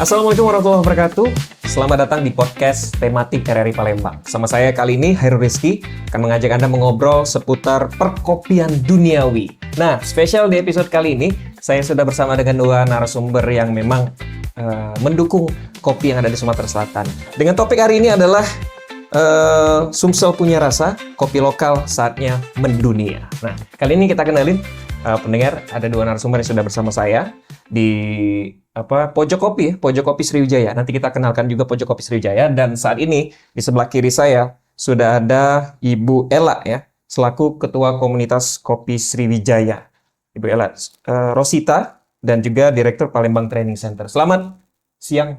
Assalamualaikum warahmatullahi wabarakatuh. Selamat datang di podcast tematik RRI Palembang. Sama saya kali ini, Hairul Rizky, akan mengajak Anda mengobrol seputar perkopian duniawi. Nah, spesial di episode kali ini, saya sudah bersama dengan dua narasumber yang memang mendukung kopi yang ada di Sumatera Selatan. Dengan topik hari ini adalah Sumsel punya rasa, kopi lokal saatnya mendunia. Nah, kali ini kita kenalin pendengar, ada dua narasumber yang sudah bersama saya di Pojok Kopi Sriwijaya. Nanti kita kenalkan juga Pojok Kopi Sriwijaya. Dan saat ini di sebelah kiri saya sudah ada Ibu Ella ya, selaku Ketua Komunitas Kopi Sriwijaya. Ibu Ella Rosita dan juga Direktur Palembang Training Center. Selamat siang.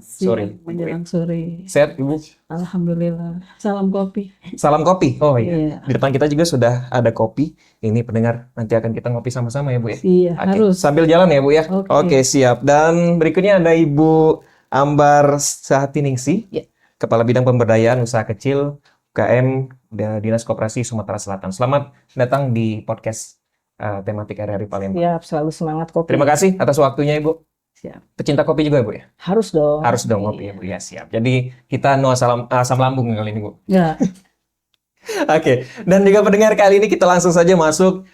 Sore. Menjelang sore. Sehat Ibu? Alhamdulillah. Salam kopi. Salam kopi. Oh iya. Iya. Di depan kita juga sudah ada kopi. Ini pendengar, nanti akan kita ngopi sama-sama ya Bu ya. Iya, Oke. harus. Sambil jalan ya Bu ya. Oke. Oke, siap. Dan berikutnya ada Ibu Ambar Sahatiningsi, Ya. Kepala Bidang Pemberdayaan Usaha Kecil UKM Dinas Koperasi Sumatera Selatan. Selamat datang di podcast tematik RRI Palembang. Siap, selalu semangat kopi. Terima kasih atas waktunya Ibu. Siap. Pecinta kopi juga ya Bu ya? Harus dong. Harus dong kopi ya Bu ya, siap. Jadi kita no asam lambung kali ini Bu. Ya. Oke, dan juga pendengar, kali ini kita langsung saja masuk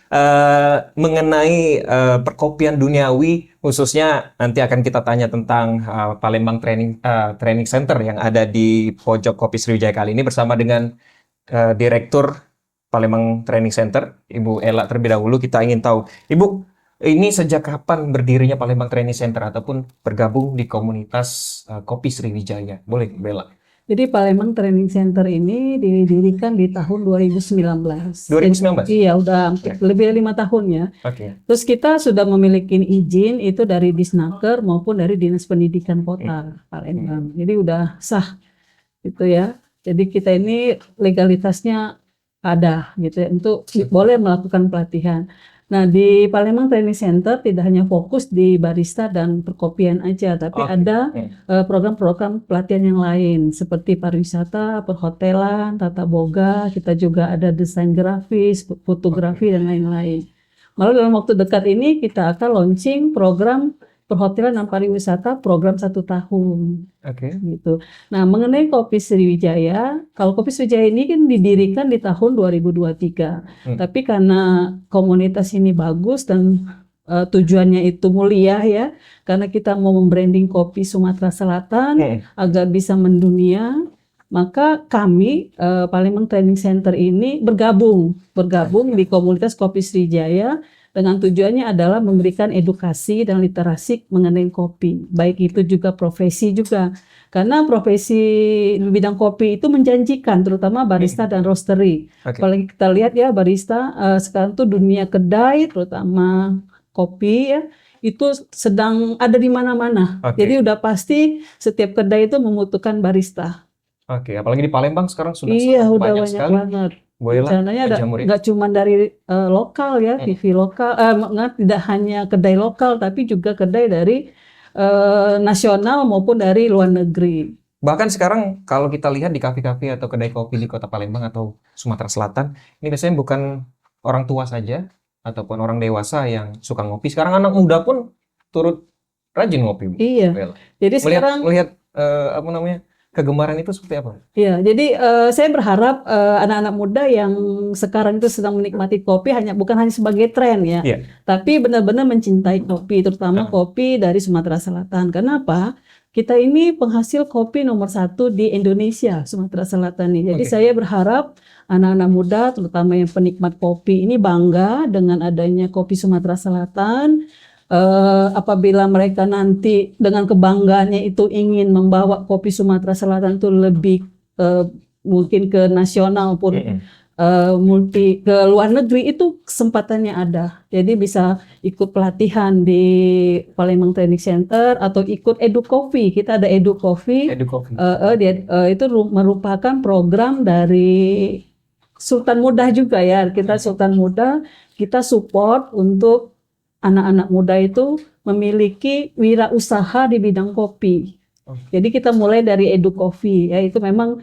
mengenai perkopian duniawi, khususnya nanti akan kita tanya tentang Palembang Training Center yang ada di Pojok Kopi Sriwijaya kali ini bersama dengan Direktur Palembang Training Center, Ibu Ella. Terlebih dahulu kita ingin tahu, Ibu, ini sejak kapan berdirinya Palembang Training Center ataupun bergabung di komunitas Kopi Sriwijaya? Boleh, Bu Ella? Jadi Palembang Training Center ini didirikan di tahun 2019. 2019? Iya, udah lebih dari 5 tahun ya. Oke. Terus kita sudah memiliki izin itu dari Disnaker maupun dari Dinas Pendidikan Kota Palembang. Jadi udah sah gitu ya. Jadi kita ini legalitasnya ada gitu ya, untuk boleh melakukan pelatihan. Nah, di Palembang Training Center tidak hanya fokus di barista dan perkopian aja, tapi ada program-program pelatihan yang lain seperti pariwisata, perhotelan, tata boga, kita juga ada desain grafis, fotografi dan lain-lain. Lalu dalam waktu dekat ini kita akan launching program perhotelan dan pariwisata program 1 tahun. Oke. Gitu. Nah, mengenai Kopi Sriwijaya, kalau Kopi Sriwijaya ini kan didirikan di tahun 2023. Tapi karena komunitas ini bagus dan tujuannya itu mulia ya, karena kita mau membranding kopi Sumatera Selatan agar bisa mendunia, maka kami Palembang Training Center ini bergabung di komunitas Kopi Sriwijaya dengan tujuannya adalah memberikan edukasi dan literasi mengenai kopi. Baik itu juga profesi juga. Karena profesi di bidang kopi itu menjanjikan, terutama barista dan roastery. Apalagi kita lihat ya barista, sekarang tuh dunia kedai, terutama kopi ya, itu sedang ada di mana-mana. Jadi udah pasti setiap kedai itu membutuhkan barista. Oke, apalagi di Palembang sekarang sudah udah banyak sekali. banget. Boyla, Rencananya nggak cuma dari lokal ya, TV lokal, tidak hanya kedai lokal, tapi juga kedai dari nasional maupun dari luar negeri. Bahkan sekarang kalau kita lihat di kafe-kafe atau kedai kopi di Kota Palembang atau Sumatera Selatan, ini biasanya bukan orang tua saja ataupun orang dewasa yang suka ngopi. Sekarang anak muda pun turut rajin ngopi. Iya. Boyla. Jadi sekarang melihat kegemaran itu seperti apa? Iya, jadi saya berharap anak-anak muda yang sekarang itu sedang menikmati kopi bukan hanya sebagai tren ya, tapi benar-benar mencintai kopi, terutama kopi dari Sumatera Selatan. Kenapa? Kita ini penghasil kopi nomor 1 di Indonesia, Sumatera Selatan ini. Jadi saya berharap anak-anak muda, terutama yang penikmat kopi ini bangga dengan adanya kopi Sumatera Selatan. Apabila mereka nanti dengan kebanggaannya itu ingin membawa kopi Sumatera Selatan itu lebih mungkin ke nasional pun multi ke luar negeri itu kesempatannya ada. Jadi bisa ikut pelatihan di Palembang Training Center atau ikut Edu Coffee. Kita ada Edu Coffee. Itu merupakan program dari Sultan Muda juga ya. Kita Sultan Muda, kita support untuk anak-anak muda itu memiliki wirausaha di bidang kopi. Jadi kita mulai dari Edu Coffee ya, itu memang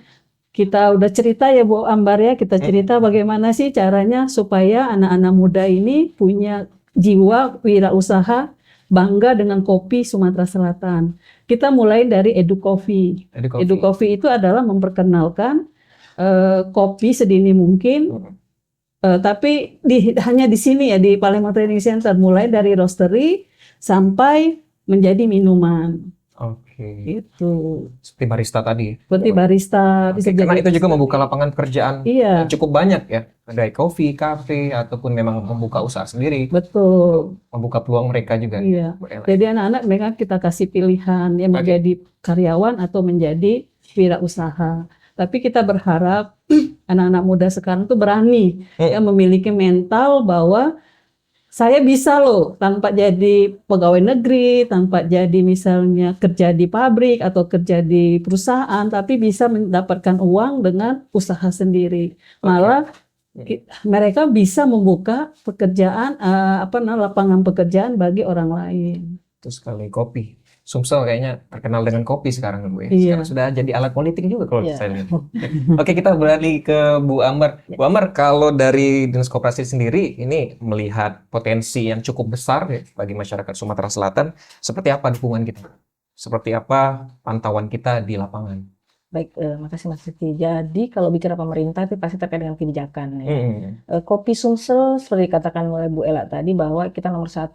kita udah cerita ya Bu Ambar ya, kita cerita bagaimana sih caranya supaya anak-anak muda ini punya jiwa wirausaha, bangga dengan kopi Sumatera Selatan. Kita mulai dari Edu Coffee. Edu Coffee itu adalah memperkenalkan kopi sedini mungkin, tapi hanya di sini ya, di Palembang Training Center, mulai dari roastery sampai menjadi minuman. Itu seperti barista tadi. Seperti barista bisa karena jadi. itu juga membuka lapangan pekerjaan yang cukup banyak ya, dari kopi, kafe ataupun memang membuka usaha sendiri. Betul. Membuka peluang mereka juga. Iya. Jadi anak-anak mereka kita kasih pilihan ya, menjadi karyawan atau menjadi wirausaha. Tapi kita berharap anak-anak muda sekarang tuh berani ya, memiliki mental bahwa saya bisa loh tanpa jadi pegawai negeri, tanpa jadi misalnya kerja di pabrik atau kerja di perusahaan, tapi bisa mendapatkan uang dengan usaha sendiri. Malah mereka bisa membuka pekerjaan, lapangan pekerjaan bagi orang lain. Itu sekali kopi. Sumsel kayaknya terkenal dengan kopi sekarang Bu ya. Iya. Sekarang sudah jadi alat politik juga kalau saya lihat. Oke, kita beralih ke Bu Ambar. Bu Ambar, kalau dari Dinas Koperasi sendiri ini melihat potensi yang cukup besar ya bagi masyarakat Sumatera Selatan, seperti apa dukungan kita? Seperti apa pantauan kita di lapangan? Baik, makasih Mas Rizky. Jadi kalau bicara pemerintah itu pasti terkait dengan kebijakan. Ya. Kopi Sumsel seperti dikatakan oleh Bu Ella tadi bahwa kita nomor 1.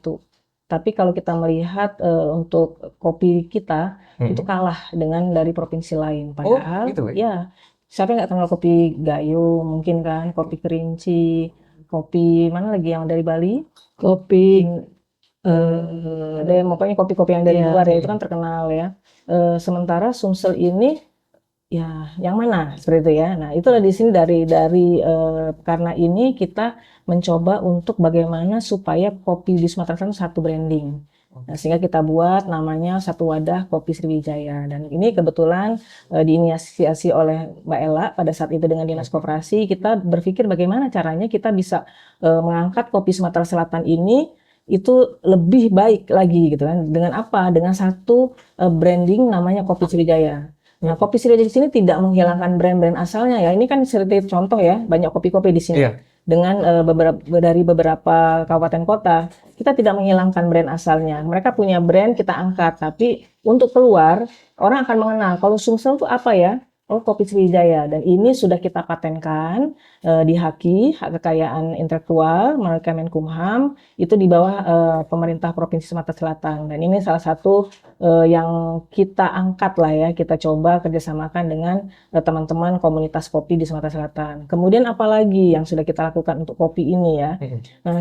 Tapi kalau kita melihat untuk kopi kita itu kalah dengan dari provinsi lain. Padahal gitu, ya siapa yang nggak kenal kopi Gayo mungkin kan, kopi Kerinci, kopi mana lagi yang dari Bali? Kopi pokoknya kopi-kopi yang dari luar ya itu kan terkenal ya. Sementara Sumsel ini ya yang mana seperti itu ya. Nah itulah di sini dari karena ini kita mencoba untuk bagaimana supaya kopi di Sumatera Selatan satu branding. Nah, sehingga kita buat namanya Satu Wadah Kopi Sriwijaya, dan ini kebetulan diinisiasi oleh Mbak Ella pada saat itu dengan Dinas Koperasi. Kita berpikir bagaimana caranya kita bisa mengangkat kopi Sumatera Selatan ini itu lebih baik lagi gitu kan. Dengan apa? Dengan satu branding namanya Kopi Sriwijaya. Nah, Kopi Sriwijaya di sini tidak menghilangkan brand-brand asalnya ya. Ini kan seperti contoh ya, banyak kopi-kopi di sini. Dengan dari beberapa kabupaten kota, kita tidak menghilangkan brand asalnya. Mereka punya brand, kita angkat. Tapi untuk keluar, orang akan mengenal. Kalau Sumsel itu apa ya? Oh, Kopi Sriwijaya. Dan ini sudah kita patenkan di HAKI, Hak Kekayaan Intelektual, melalui Kemenkumham, itu di bawah pemerintah Provinsi Sumatera Selatan. Dan ini salah satu yang kita angkat lah ya, kita coba kerjasamakan dengan teman-teman komunitas kopi di Sumatera Selatan. Kemudian apalagi yang sudah kita lakukan untuk kopi ini ya,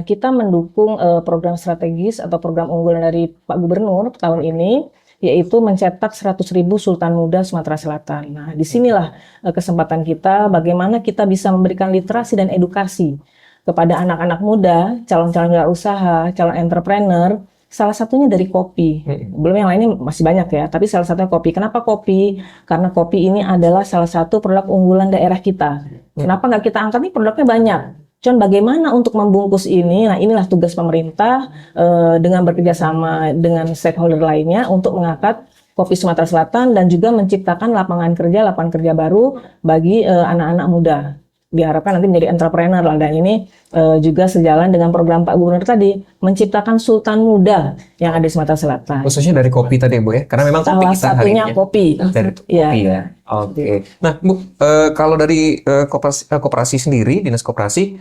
kita mendukung program strategis atau program unggulan dari Pak Gubernur tahun ini, yaitu mencetak 100.000 Sultan Muda Sumatera Selatan. Nah, disinilah kesempatan kita bagaimana kita bisa memberikan literasi dan edukasi kepada anak-anak muda, calon-calon wirausaha, calon entrepreneur, salah satunya dari kopi. Belum yang lainnya masih banyak ya, tapi salah satunya kopi. Kenapa kopi? Karena kopi ini adalah salah satu produk unggulan daerah kita. Kenapa nggak kita angkat? Nih produknya banyak. Cuman bagaimana untuk membungkus ini? Nah, inilah tugas pemerintah dengan bekerjasama dengan stakeholder lainnya untuk mengangkat kopi Sumatera Selatan dan juga menciptakan lapangan kerja baru bagi anak-anak muda. Diharapkan nanti menjadi entrepreneur lah, dan ini juga sejalan dengan program Pak Gubernur tadi, menciptakan Sultan Muda yang ada di Sumatera Selatan. Khususnya dari kopi tadi Bu ya, karena memang kopi kita hari ini kopi. Dari kopi ya. Oke. Nah Bu, kalau dari koperasi sendiri, Dinas Koperasi,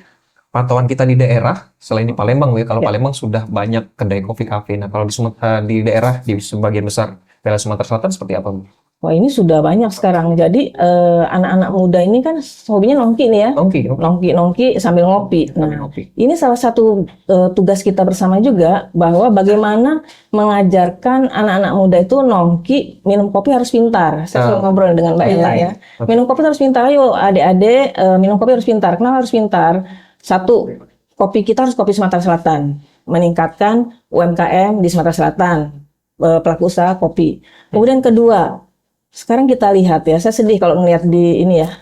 pantauan kita di daerah selain di Palembang Bu ya, kalau Palembang sudah banyak kedai kopi kafe. Nah kalau di daerah di sebagian besar wilayah Sumatera Selatan seperti apa Bu? Wah, ini sudah banyak sekarang. Jadi anak-anak muda ini kan hobinya nongki nih ya. Nongki sambil ngopi. Nah, ini salah satu tugas kita bersama juga, bahwa bagaimana mengajarkan anak-anak muda itu nongki, minum kopi harus pintar. Saya selalu ngobrol dengan Mbak Ella ya. Minum kopi harus pintar. Ayo adik-adik, minum kopi harus pintar. Kenapa harus pintar? Satu, kopi kita harus kopi Sumatera Selatan. Meningkatkan UMKM di Sumatera Selatan, pelaku usaha kopi. Kemudian kedua, sekarang kita lihat ya, saya sedih kalau ngelihat di ini ya,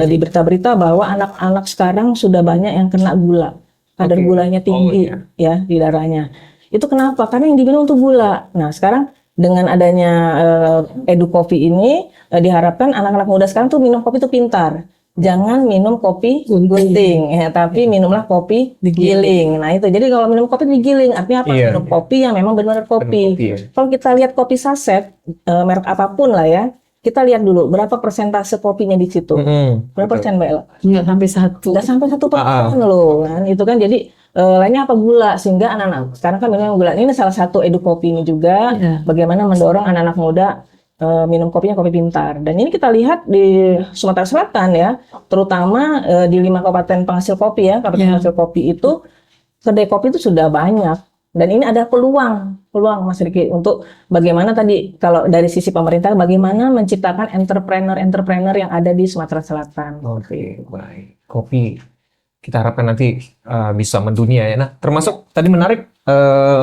di berita-berita bahwa anak-anak sekarang sudah banyak yang kena gula, kadar gulanya tinggi ya di darahnya. Itu kenapa? Karena yang diminum itu gula. Nah, sekarang dengan adanya Edu Kopi ini diharapkan anak-anak muda sekarang tuh minum kopi itu pintar. Jangan minum kopi gunting, ya, tapi minumlah kopi digiling. Nah itu, jadi kalau minum kopi digiling, artinya apa? Minum kopi yang memang benar-benar kopi. Kalau kita lihat kopi saset, merek apapun lah ya, kita lihat dulu berapa persentase kopinya di situ. Berapa persen, Mbak Ella? Nggak sampai 1. Nggak sampai 1% loh. Kan? Itu kan jadi lainnya apa? Gula. Sehingga anak-anak sekarang kan minum gula. Ini salah satu Edu Kopi ini juga, bagaimana mendorong anak-anak muda minum kopinya kopi pintar. Dan ini kita lihat di Sumatera Selatan ya, terutama di 5 kabupaten penghasil kopi ya, kabupaten penghasil kopi itu, kedai kopi itu sudah banyak. Dan ini ada peluang Mas Riki untuk bagaimana tadi kalau dari sisi pemerintah, bagaimana menciptakan entrepreneur yang ada di Sumatera Selatan. Oke, baik. Kopi kita harapkan nanti bisa mendunia ya. Nah, termasuk tadi menarik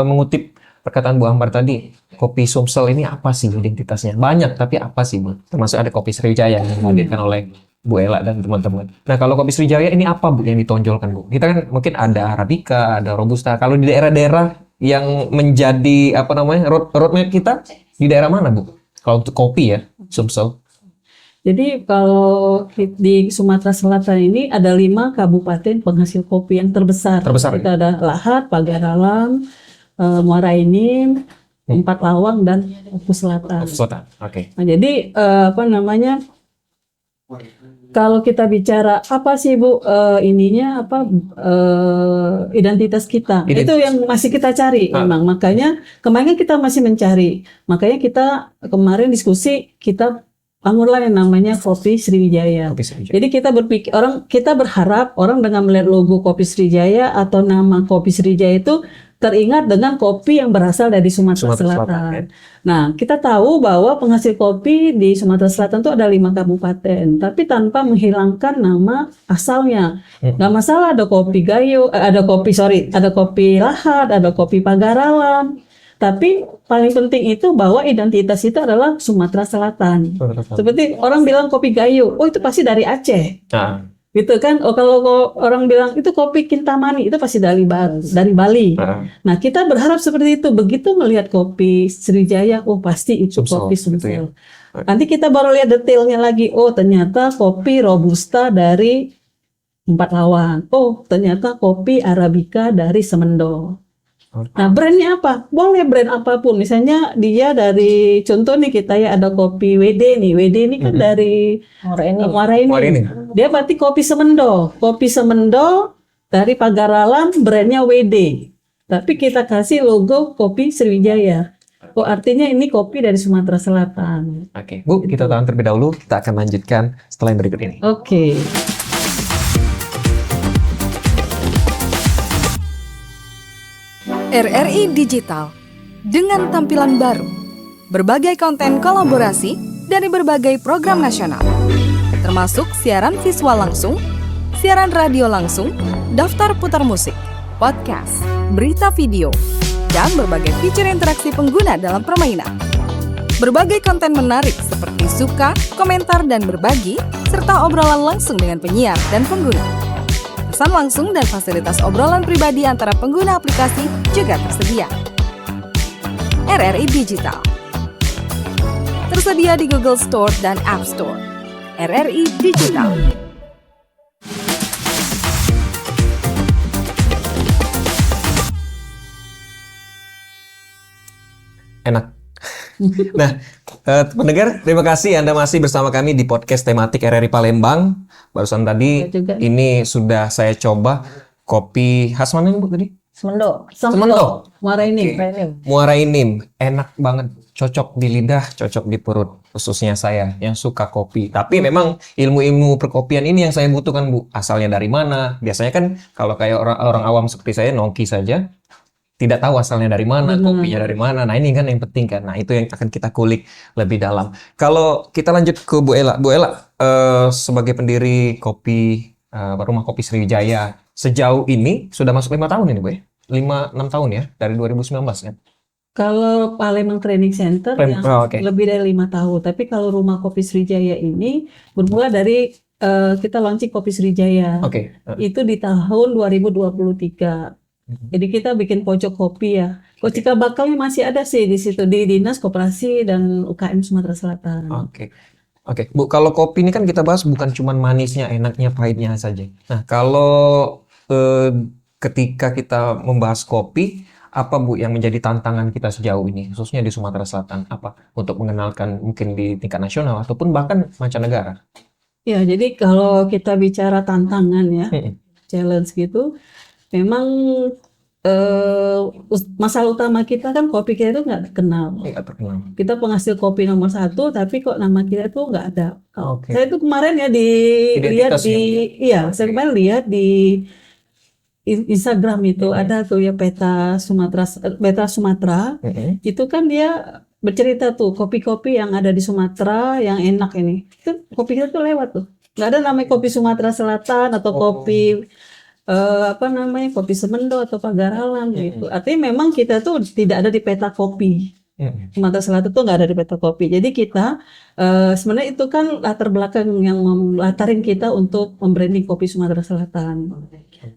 mengutip perkataan Bu Ambar tadi, kopi Sumsel ini apa sih identitasnya? Banyak, tapi apa sih, Bu? Termasuk ada kopi Sriwijaya yang dihadirkan oleh Bu Ella dan teman-teman. Nah, kalau kopi Sriwijaya ini apa, Bu, yang ditonjolkan, Bu? Kita kan mungkin ada Arabica, ada Robusta. Kalau di daerah-daerah yang menjadi roadmap kita, di daerah mana, Bu? Kalau untuk kopi ya, Sumsel. Jadi kalau di Sumatera Selatan ini ada 5 kabupaten penghasil kopi yang terbesar. Kita ada Lahat, Pagaralam, Muara Enim, Empat Lawang, dan Oku Selatan. Oke. Nah, jadi kalau kita bicara apa sih, Bu, identitas kita, itu yang masih kita cari memang. Makanya kemarin kita masih mencari. Makanya kita kemarin diskusi, kita bangunlah yang namanya Kopi Sriwijaya. Jadi kita berharap orang dengan melihat logo Kopi Sriwijaya atau nama Kopi Sriwijaya itu teringat dengan kopi yang berasal dari Sumatera Selatan. Nah, kita tahu bahwa penghasil kopi di Sumatera Selatan itu ada 5 kabupaten, tapi tanpa menghilangkan nama asalnya. Nggak masalah ada kopi Gayo, ada kopi Lahat, ada kopi Pagaralam. Tapi paling penting itu bahwa identitas itu adalah Sumatera Selatan. Seperti orang bilang kopi Gayo, oh itu pasti dari Aceh. Gitu kan? Oh, kalau orang bilang itu kopi Kintamani, itu pasti dari Bali. Nah, kita berharap seperti itu. Begitu melihat kopi Sriwijaya, oh pasti itu kopi Sumsel. Nanti kita baru lihat detailnya lagi. Oh, ternyata kopi Robusta dari Empat Lawang. Oh, ternyata kopi Arabica dari Semendo. Nah, brandnya apa? Boleh brand apapun. Misalnya dia dari, contoh nih kita ya ada kopi WD nih. WD ini kan dari Muara Enim. Dia berarti kopi Semendo. Kopi Semendo dari Pagaralam, brandnya WD. Tapi kita kasih logo kopi Sriwijaya. Oh, artinya ini kopi dari Sumatera Selatan. Oke, Bu, kita tahan terlebih dahulu. Kita akan lanjutkan setelah yang berikut ini. Oke. RRI Digital dengan tampilan baru, berbagai konten kolaborasi dari berbagai program nasional, termasuk siaran visual langsung, siaran radio langsung, daftar putar musik, podcast, berita video, dan berbagai fitur interaksi pengguna dalam permainan. Berbagai konten menarik seperti suka, komentar, dan berbagi, serta obrolan langsung dengan penyiar dan pengguna. Pesan langsung dan fasilitas obrolan pribadi antara pengguna aplikasi juga tersedia. RRI Digital tersedia di Google Store dan App Store. RRI Digital. Enak. Nah, pendengar, terima kasih Anda masih bersama kami di podcast tematik RRI Palembang. Barusan tadi ini sudah saya coba kopi khas mana nih, Bu, tadi? Semendo. Semendo. Muara ini. Oke. Muara Enim, enak banget, cocok di lidah, cocok di perut, khususnya saya yang suka kopi. Tapi memang ilmu-ilmu perkopian ini yang saya butuhkan, Bu. Asalnya dari mana? Biasanya kan kalau kayak orang awam seperti saya nongki saja, tidak tahu asalnya dari mana, Benar. kopinya dari mana. Nah, ini kan yang penting kan. Nah, itu yang akan kita kulik lebih dalam. Kalau kita lanjut ke Bu Ella. Bu Ella, sebagai pendiri kopi, Rumah Kopi Sriwijaya, sejauh ini sudah masuk 5 tahun ini, Bu ya? 5-6 tahun ya, dari 2019 kan? Kalau Palembang Training Center yang oke. lebih dari 5 tahun. Tapi kalau Rumah Kopi Sriwijaya ini bermula dari kita launching Kopi Sriwijaya. Oke. Itu di tahun 2023. Jadi kita bikin pojok kopi ya. Cikal bakalnya masih ada sih di situ di Dinas Koperasi dan UKM Sumatera Selatan. Oke. Oke, Bu, kalau kopi ini kan kita bahas bukan cuma manisnya, enaknya, pahitnya saja. Nah, kalau ketika kita membahas kopi, apa Bu yang menjadi tantangan kita sejauh ini, khususnya di Sumatera Selatan? Apa untuk mengenalkan mungkin di tingkat nasional ataupun bahkan mancanegara? Ya, jadi kalau kita bicara tantangan ya, challenge gitu, memang masalah utama kita kan kopi kita itu nggak terkenal. Nggak terkenal. Kita penghasil kopi nomor 1, tapi kok nama kita itu nggak ada. Oke. Saya itu kemarin ya lihat Identitasnya. iya, saya kemarin lihat di Instagram itu ada tuh ya peta Sumatera. Itu kan dia bercerita tuh kopi-kopi yang ada di Sumatera yang enak ini. Itu kopi kita tuh lewat tuh. Nggak ada namanya kopi Sumatera Selatan atau kopi kopi Semendo atau Pagar Alam gitu. Artinya memang kita tuh tidak ada di peta kopi. Sumatera Selatan tuh nggak ada di peta kopi. Jadi kita sebenarnya itu kan latar belakang yang melatarin kita untuk membranding kopi Sumatera Selatan.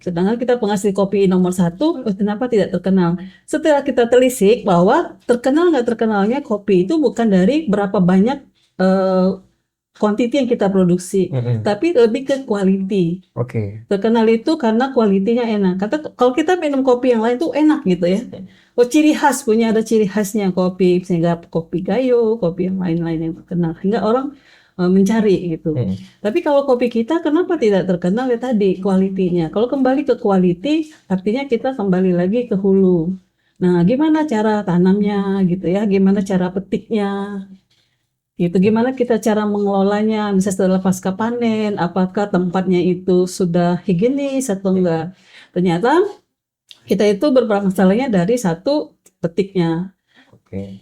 Sedangkan kita penghasil kopi nomor 1, kenapa tidak terkenal? Setelah kita telisik bahwa terkenal nggak terkenalnya kopi itu bukan dari berapa banyak quantity yang kita produksi, tapi lebih ke quality. Oke. Terkenal itu karena kualitinya enak. Kalau kita minum kopi yang lain tuh enak gitu ya. Ciri khas ada ciri khasnya kopi, sehingga kopi Gayo, kopi yang lain-lain yang terkenal, sehingga orang mencari gitu. Tapi kalau kopi kita kenapa tidak terkenal ya tadi kualitinya. Kalau kembali ke quality, artinya kita kembali lagi ke hulu. Nah, gimana cara tanamnya gitu ya? Gimana cara petiknya? Gitu, gimana kita cara mengelolanya, misalnya setelah pasca panen, apakah tempatnya itu sudah higienis atau enggak. Ternyata kita itu bermasalahnya dari satu petiknya.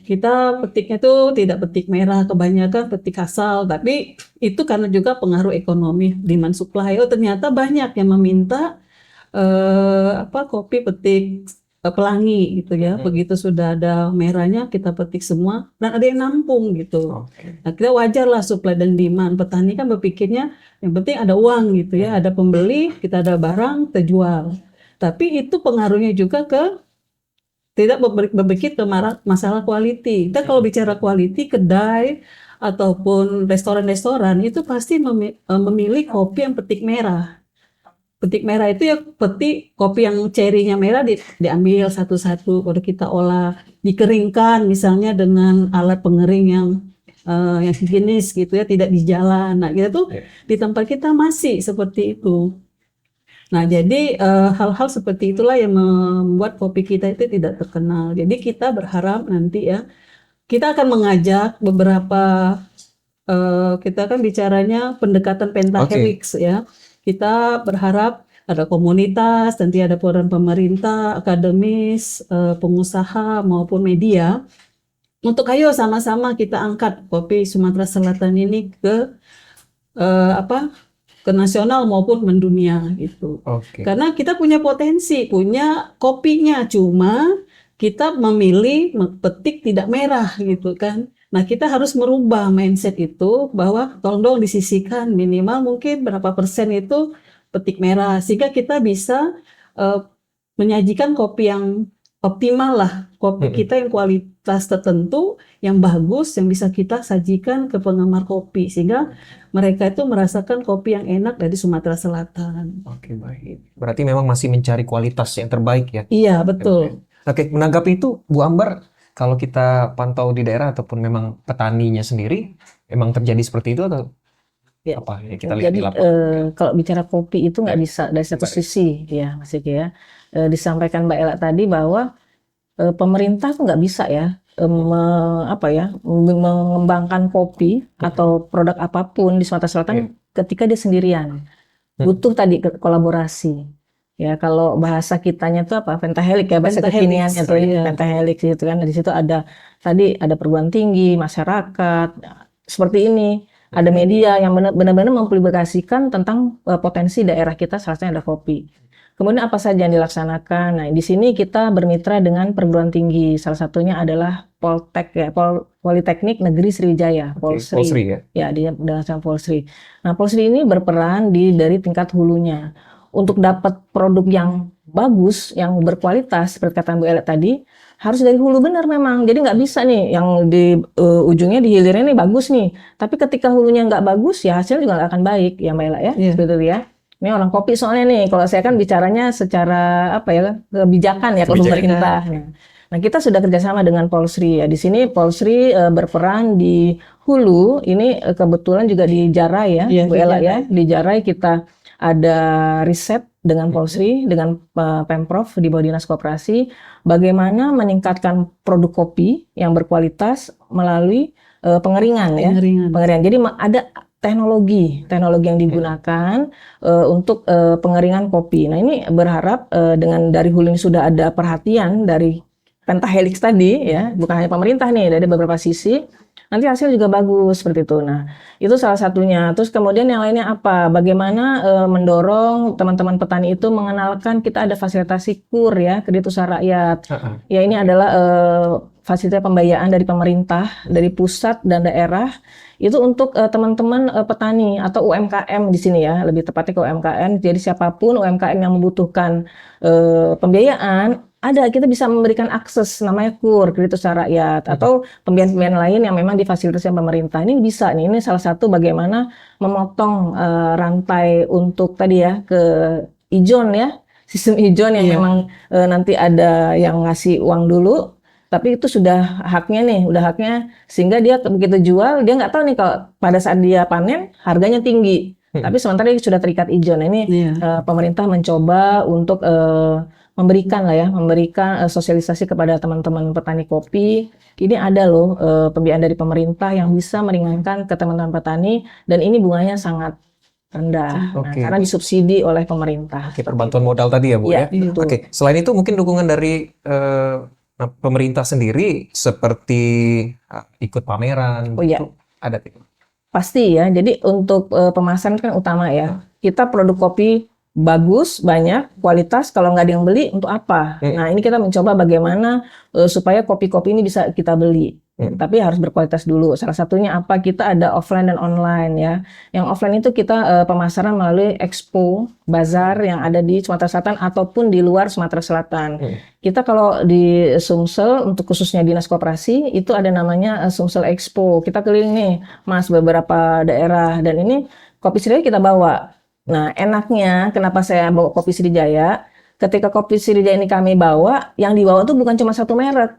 Kita petiknya itu tidak petik merah, kebanyakan petik asal, tapi itu karena juga pengaruh ekonomi, demand supply. Ternyata banyak yang meminta kopi petik pelangi gitu ya. Begitu sudah ada merahnya kita petik semua dan ada yang nampung gitu. Nah, kita wajar lah supply dan demand. Petani kan berpikirnya yang penting ada uang gitu ya, ada pembeli, kita ada barang, kita jual. Tapi itu pengaruhnya juga ke tidak berpikir ke masalah quality. Kita kalau bicara quality, kedai ataupun restoran-restoran itu pasti memilih kopi yang petik merah. Petik merah itu ya petik kopi yang cerinya merah diambil satu-satu, kalau kita olah, dikeringkan misalnya dengan alat pengering yang higienis gitu ya, tidak di jalan. Nah, kita tuh di tempat kita masih seperti itu. Nah, jadi hal-hal seperti itulah yang membuat kopi kita itu tidak terkenal. Jadi kita berharap nanti ya, kita akan mengajak beberapa, kita kan bicaranya pendekatan pentahelix ya. Kita berharap ada komunitas, nanti ada peran pemerintah, akademis, pengusaha maupun media. Untuk ayo sama-sama kita angkat kopi Sumatera Selatan ini ke ke nasional maupun mendunia gitu. Karena kita punya potensi, punya kopinya, cuma kita memilih petik tidak merah gitu kan. Nah, kita harus merubah mindset itu bahwa tolong dong disisihkan minimal mungkin berapa persen itu petik merah sehingga kita bisa menyajikan kopi yang optimal lah, kopi kita yang kualitas tertentu, yang bagus, yang bisa kita sajikan ke penggemar kopi sehingga mereka itu merasakan kopi yang enak dari Sumatera Selatan. Oke, baik. Berarti memang masih mencari kualitas yang terbaik ya? Iya, betul. Oke, menanggapi itu Bu Ambar, kalau kita pantau di daerah ataupun memang petaninya sendiri, memang terjadi seperti itu atau Ya. Apa yang kita lihat Jadi di lapangan? kalau bicara kopi itu nggak bisa dari satu Baik. sisi ya Mas Iki ya. Disampaikan Mbak Ella tadi bahwa pemerintah tuh nggak bisa ya mengembangkan kopi atau produk apapun di Sumatera Selatan ketika dia sendirian. Butuh tadi kolaborasi. Ya kalau bahasa kitanya tuh apa? Pentahelix ya bahasa Pentahelix, kekiniannya tuh ya. iya. Pentahelix gitu kan. Di situ ada tadi ada perguruan tinggi, masyarakat seperti ini. Ada media yang benar-benar mempublikasikan tentang potensi daerah kita, salah satunya ada kopi. Kemudian apa saja yang dilaksanakan? Nah, di sini kita bermitra dengan perguruan tinggi. Salah satunya adalah Poltek ya, Politeknik Negeri Sriwijaya, Polsri. Polsri ya. Ya, di dalam Polsri. Nah, Polsri ini berperan dari tingkat hulunya. Untuk dapat produk yang bagus, yang berkualitas, seperti kata Bu Ella tadi, harus dari hulu benar memang. Jadi nggak bisa nih, yang di ujungnya di hilirnya nih bagus nih. Tapi ketika hulunya nggak bagus, ya hasilnya juga nggak akan baik, ya Mbak Ella ya. Iya. Seperti itu ya. Ini orang kopi soalnya nih, kalau saya kan bicaranya secara apa ya, kebijakan ya kalau pemerintah. Nah, kita sudah kerjasama dengan Polsri ya. Di sini Polsri berperan di hulu. Ini kebetulan juga di Jarai ya, Iya, Bu di Ella Jarai. ya. Di Jarai kita ada riset dengan Polsri, dengan Pemprov di bawah Dinas Koperasi, bagaimana meningkatkan produk kopi yang berkualitas melalui pengeringan ya. Pengeringan. Jadi ada teknologi yang digunakan untuk pengeringan kopi. Nah, ini berharap dengan dari hulu ini sudah ada perhatian dari Pentahelix tadi ya, bukan hanya pemerintah nih, dari beberapa sisi, nanti hasil juga bagus seperti itu. Nah, itu salah satunya. Terus kemudian yang lainnya apa? Bagaimana mendorong teman-teman petani itu mengenalkan kita ada fasilitasi KUR ya, kredit usaha rakyat. Ya, ini adalah fasilitas pembiayaan dari pemerintah, dari pusat dan daerah. Itu untuk teman-teman petani atau UMKM di sini ya, lebih tepatnya ke UMKM. Jadi siapapun UMKM yang membutuhkan pembiayaan, kita bisa memberikan akses namanya KUR, kredit usaha rakyat, atau pembiayaan-pembiayaan lain yang memang difasilitasi pemerintah. Ini bisa nih, ini salah satu bagaimana memotong rantai untuk tadi ya ke ijon ya, sistem ijon yang memang nanti ada yang ngasih uang dulu. Tapi itu sudah haknya sehingga dia begitu jual dia nggak tahu nih kalau pada saat dia panen harganya tinggi. Tapi sementara dia sudah terikat ijon. Nah, ini pemerintah mencoba untuk memberikan sosialisasi kepada teman-teman petani kopi. Ini ada loh pembiayaan dari pemerintah yang bisa meringankan ke teman-teman petani dan ini bunganya sangat rendah. Nah, karena disubsidi oleh pemerintah. Perbantuan modal tadi ya Bu ya. Betul. Selain itu mungkin dukungan dari pemerintah sendiri seperti ikut pameran gitu, ada tidak? Pasti ya. Jadi untuk pemasaran kan utama ya. Kita produk kopi bagus, banyak, kualitas. Kalau nggak ada yang beli, untuk apa? Nah, ini kita mencoba bagaimana supaya kopi-kopi ini bisa kita beli. Tapi harus berkualitas dulu. Salah satunya apa? Kita ada offline dan online ya. Yang offline itu kita pemasaran melalui expo, bazar yang ada di Sumatera Selatan ataupun di luar Sumatera Selatan. Kita kalau di Sumsel untuk khususnya Dinas Koperasi itu ada namanya Sumsel Expo. Kita keliling nih, Mas, beberapa daerah dan ini kopi Sriwijaya kita bawa. Nah, enaknya kenapa saya bawa kopi Sriwijaya? Ketika kopi Sriwijaya ini kami bawa, yang dibawa tuh bukan cuma satu merek.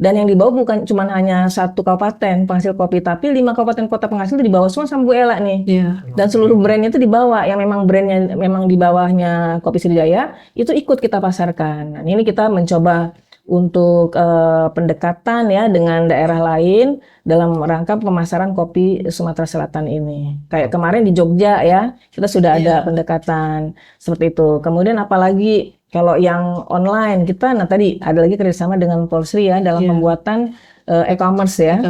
Dan yang dibawa bukan cuma hanya satu kabupaten penghasil kopi, tapi 5 kabupaten kota penghasil itu dibawa semua sama Bu Ella nih. Dan seluruh brandnya itu dibawa, yang memang brandnya memang di bawahnya kopi Sriwijaya, itu ikut kita pasarkan. Nah, ini kita mencoba untuk pendekatan ya dengan daerah lain dalam rangka pemasaran kopi Sumatera Selatan ini. Kayak kemarin di Jogja ya, kita sudah ada pendekatan seperti itu. Kemudian apalagi kalau yang online kita, nah tadi ada lagi kerjasama dengan Polsri ya dalam pembuatan e-commerce ya.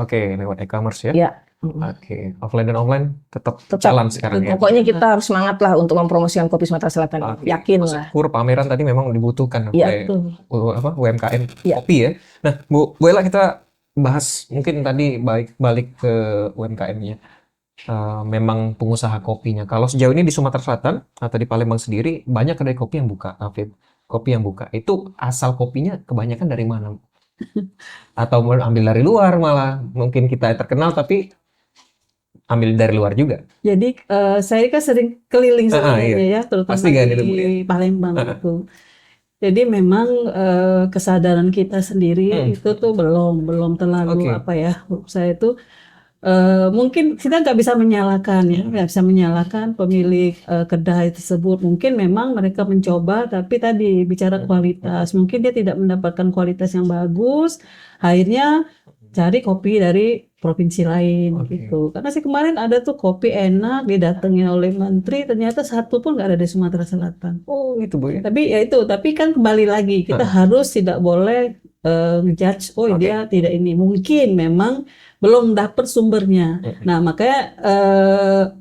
Oke, lewat e-commerce ya. Ya. Oke, offline dan online tetap jalan sekarang ya. Pokoknya kita harus semangat lah untuk mempromosikan kopi Sumatera Selatan. Yakin lah. KUR pameran tadi memang dibutuhkan oleh UMKM kopi ya. Nah, Bu Ella, kita bahas mungkin tadi balik ke UMKM-nya. Memang pengusaha kopinya. Kalau sejauh ini di Sumatera Selatan atau di Palembang sendiri banyak kedai kopi yang buka, kopi yang buka. Itu asal kopinya kebanyakan dari mana? Atau ambil dari luar malah? Mungkin kita terkenal tapi ambil dari luar juga. Jadi saya kan sering keliling sebenarnya ya, terutama di Palembang itu. Jadi memang kesadaran kita sendiri itu tuh belum terlalu apa ya, saya itu Mungkin kita nggak bisa menyalahkan ya, nggak bisa menyalahkan pemilik kedai tersebut. Mungkin memang mereka mencoba, tapi tadi bicara kualitas, mungkin dia tidak mendapatkan kualitas yang bagus. Akhirnya cari kopi dari provinsi lain gitu. Karena sih kemarin ada tuh kopi enak, didatengin oleh menteri, ternyata satu pun nggak ada di Sumatera Selatan. Oh gitu Bu ya. Tapi ya itu, tapi kan kembali lagi kita harus tidak boleh ngejudge, dia tidak ini. Mungkin memang belum dapat sumbernya. Nah, makanya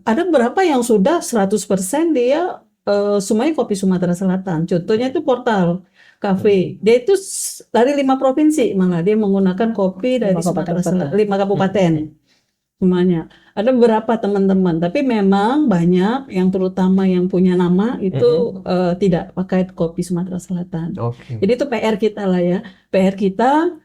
ada beberapa yang sudah 100% dia semuanya kopi Sumatera Selatan. Contohnya itu Portal Cafe. Dia itu dari 5 provinsi malah dia menggunakan kopi dari Sumatera Selatan, 5 kabupaten. Semuanya. Ada beberapa teman-teman, tapi memang banyak yang terutama yang punya nama itu tidak pakai kopi Sumatera Selatan. Jadi itu PR kita lah ya. PR kita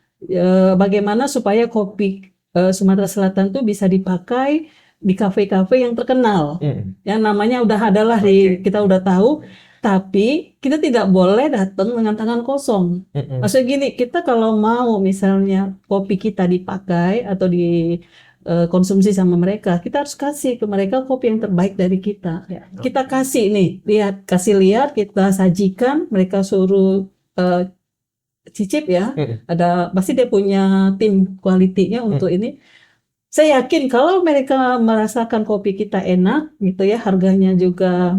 bagaimana supaya kopi Sumatera Selatan tuh bisa dipakai di kafe-kafe yang terkenal. Yang namanya udah adalah kita udah tahu, tapi kita tidak boleh datang dengan tangan kosong. Maksudnya gini, kita kalau mau misalnya kopi kita dipakai atau konsumsi sama mereka, kita harus kasih ke mereka kopi yang terbaik dari kita. Kita kasih nih, kasih lihat, kita sajikan, mereka suruh cicip ya. Pasti dia punya tim quality-nya untuk ini. Saya yakin kalau mereka merasakan kopi kita enak gitu ya, harganya juga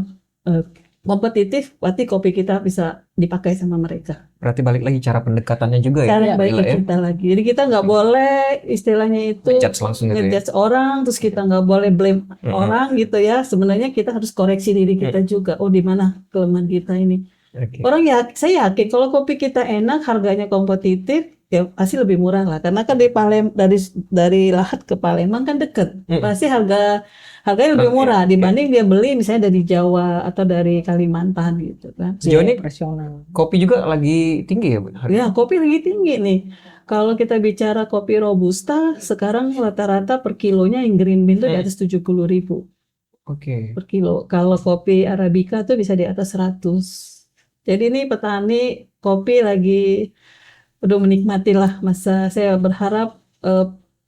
kompetitif, berarti kopi kita bisa dipakai sama mereka. Berarti balik lagi cara pendekatannya juga ya. Cara balik ke kita lagi. Jadi kita nggak boleh istilahnya itu ngejudge orang, terus kita nggak boleh blame orang gitu ya. Sebenarnya kita harus koreksi diri kita juga. Oh, di mana kelemahan kita ini? Orang saya yakin kalau kopi kita enak, harganya kompetitif, ya pasti lebih murah lah. Karena kan dari Lahat ke Palembang kan deket, pasti harganya lebih murah dibanding dia beli misalnya dari Jawa atau dari Kalimantan gitu kan. Sejauh ini kopi juga lagi tinggi ya Bu? Ya, kopi lagi tinggi nih. Kalau kita bicara kopi Robusta, sekarang rata-rata per kilonya yang green bean tuh di atas 70.000 per kilo. Kalau kopi Arabica tuh bisa di atas 100. Jadi ini petani kopi lagi menikmati lah masa. Saya berharap